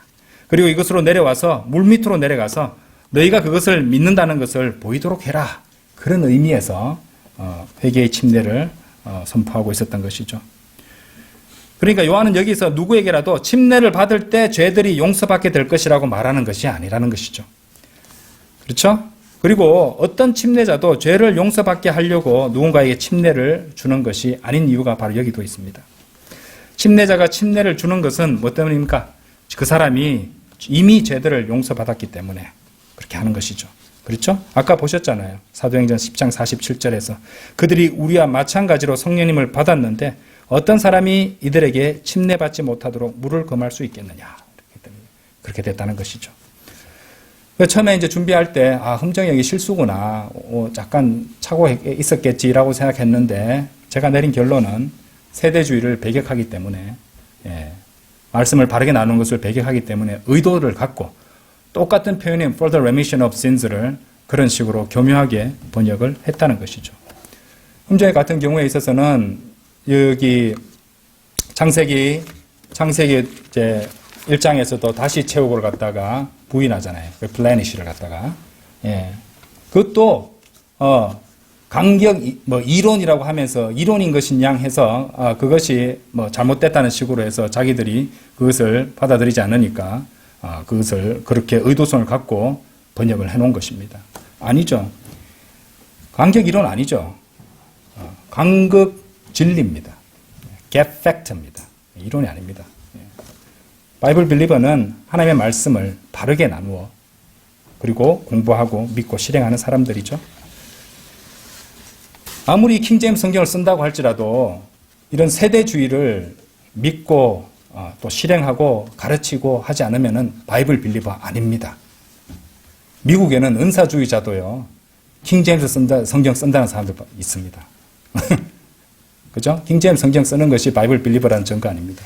그리고 이것으로 내려와서 물밑으로 내려가서 너희가 그것을 믿는다는 것을 보이도록 해라. 그런 의미에서 회개의 침례를 선포하고 있었던 것이죠. 그러니까 요한은 여기서 누구에게라도 침례를 받을 때 죄들이 용서받게 될 것이라고 말하는 것이 아니라는 것이죠. 그렇죠? 그리고 어떤 침례자도 죄를 용서받게 하려고 누군가에게 침례를 주는 것이 아닌 이유가 바로 여기도 있습니다. 침례자가 침례를 주는 것은 뭐 때문입니까? 그 사람이 이미 죄들을 용서받았기 때문에 그렇게 하는 것이죠. 그렇죠? 아까 보셨잖아요. 사도행전 10장 47절에서 그들이 우리와 마찬가지로 성령님을 받았는데 어떤 사람이 이들에게 침례받지 못하도록 물을 금할 수 있겠느냐. 그렇게 됐다는 것이죠. 처음에 이제 준비할 때, 흠정이 여기 실수구나. 약간 착오가 있었겠지라고 생각했는데, 제가 내린 결론은 세대주의를 배격하기 때문에, 말씀을 바르게 나누는 것을 배격하기 때문에 의도를 갖고, 똑같은 표현인 for the remission of sins를 그런 식으로 교묘하게 번역을 했다는 것이죠. 흠정이 같은 경우에 있어서는, 여기 창세기 이제 1장에서도 다시 채우고를 갖다가 부인하잖아요. replenish를 갖다가. 그것도, 강격, 이론이라고 하면서 이론인 것인 양 해서, 그것이 잘못됐다는 식으로 해서 자기들이 그것을 받아들이지 않으니까, 그것을 그렇게 의도성을 갖고 번역을 해 놓은 것입니다. 아니죠. 강격 이론 아니죠. 강극 진리입니다. get fact입니다. 이론이 아닙니다. 바이블 빌리버는 하나님의 말씀을 바르게 나누어 그리고 공부하고 믿고 실행하는 사람들이죠. 아무리 킹제임스 성경을 쓴다고 할지라도 이런 세대주의를 믿고 또 실행하고 가르치고 하지 않으면 바이블 빌리버 아닙니다. 미국에는 은사주의자도요. 킹제임스 성경 쓴다는 사람들 있습니다. 그죠? 킹제임스 성경 쓰는 것이 바이블 빌리버라는 증거 아닙니다.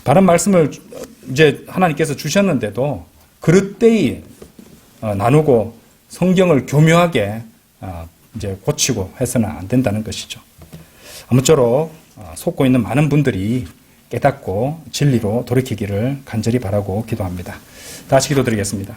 바른 말씀을 이제 하나님께서 주셨는데도 그릇되이 나누고 성경을 교묘하게 이제 고치고 해서는 안 된다는 것이죠. 아무쪼록 속고 있는 많은 분들이 깨닫고 진리로 돌이키기를 간절히 바라고 기도합니다. 다시 기도드리겠습니다.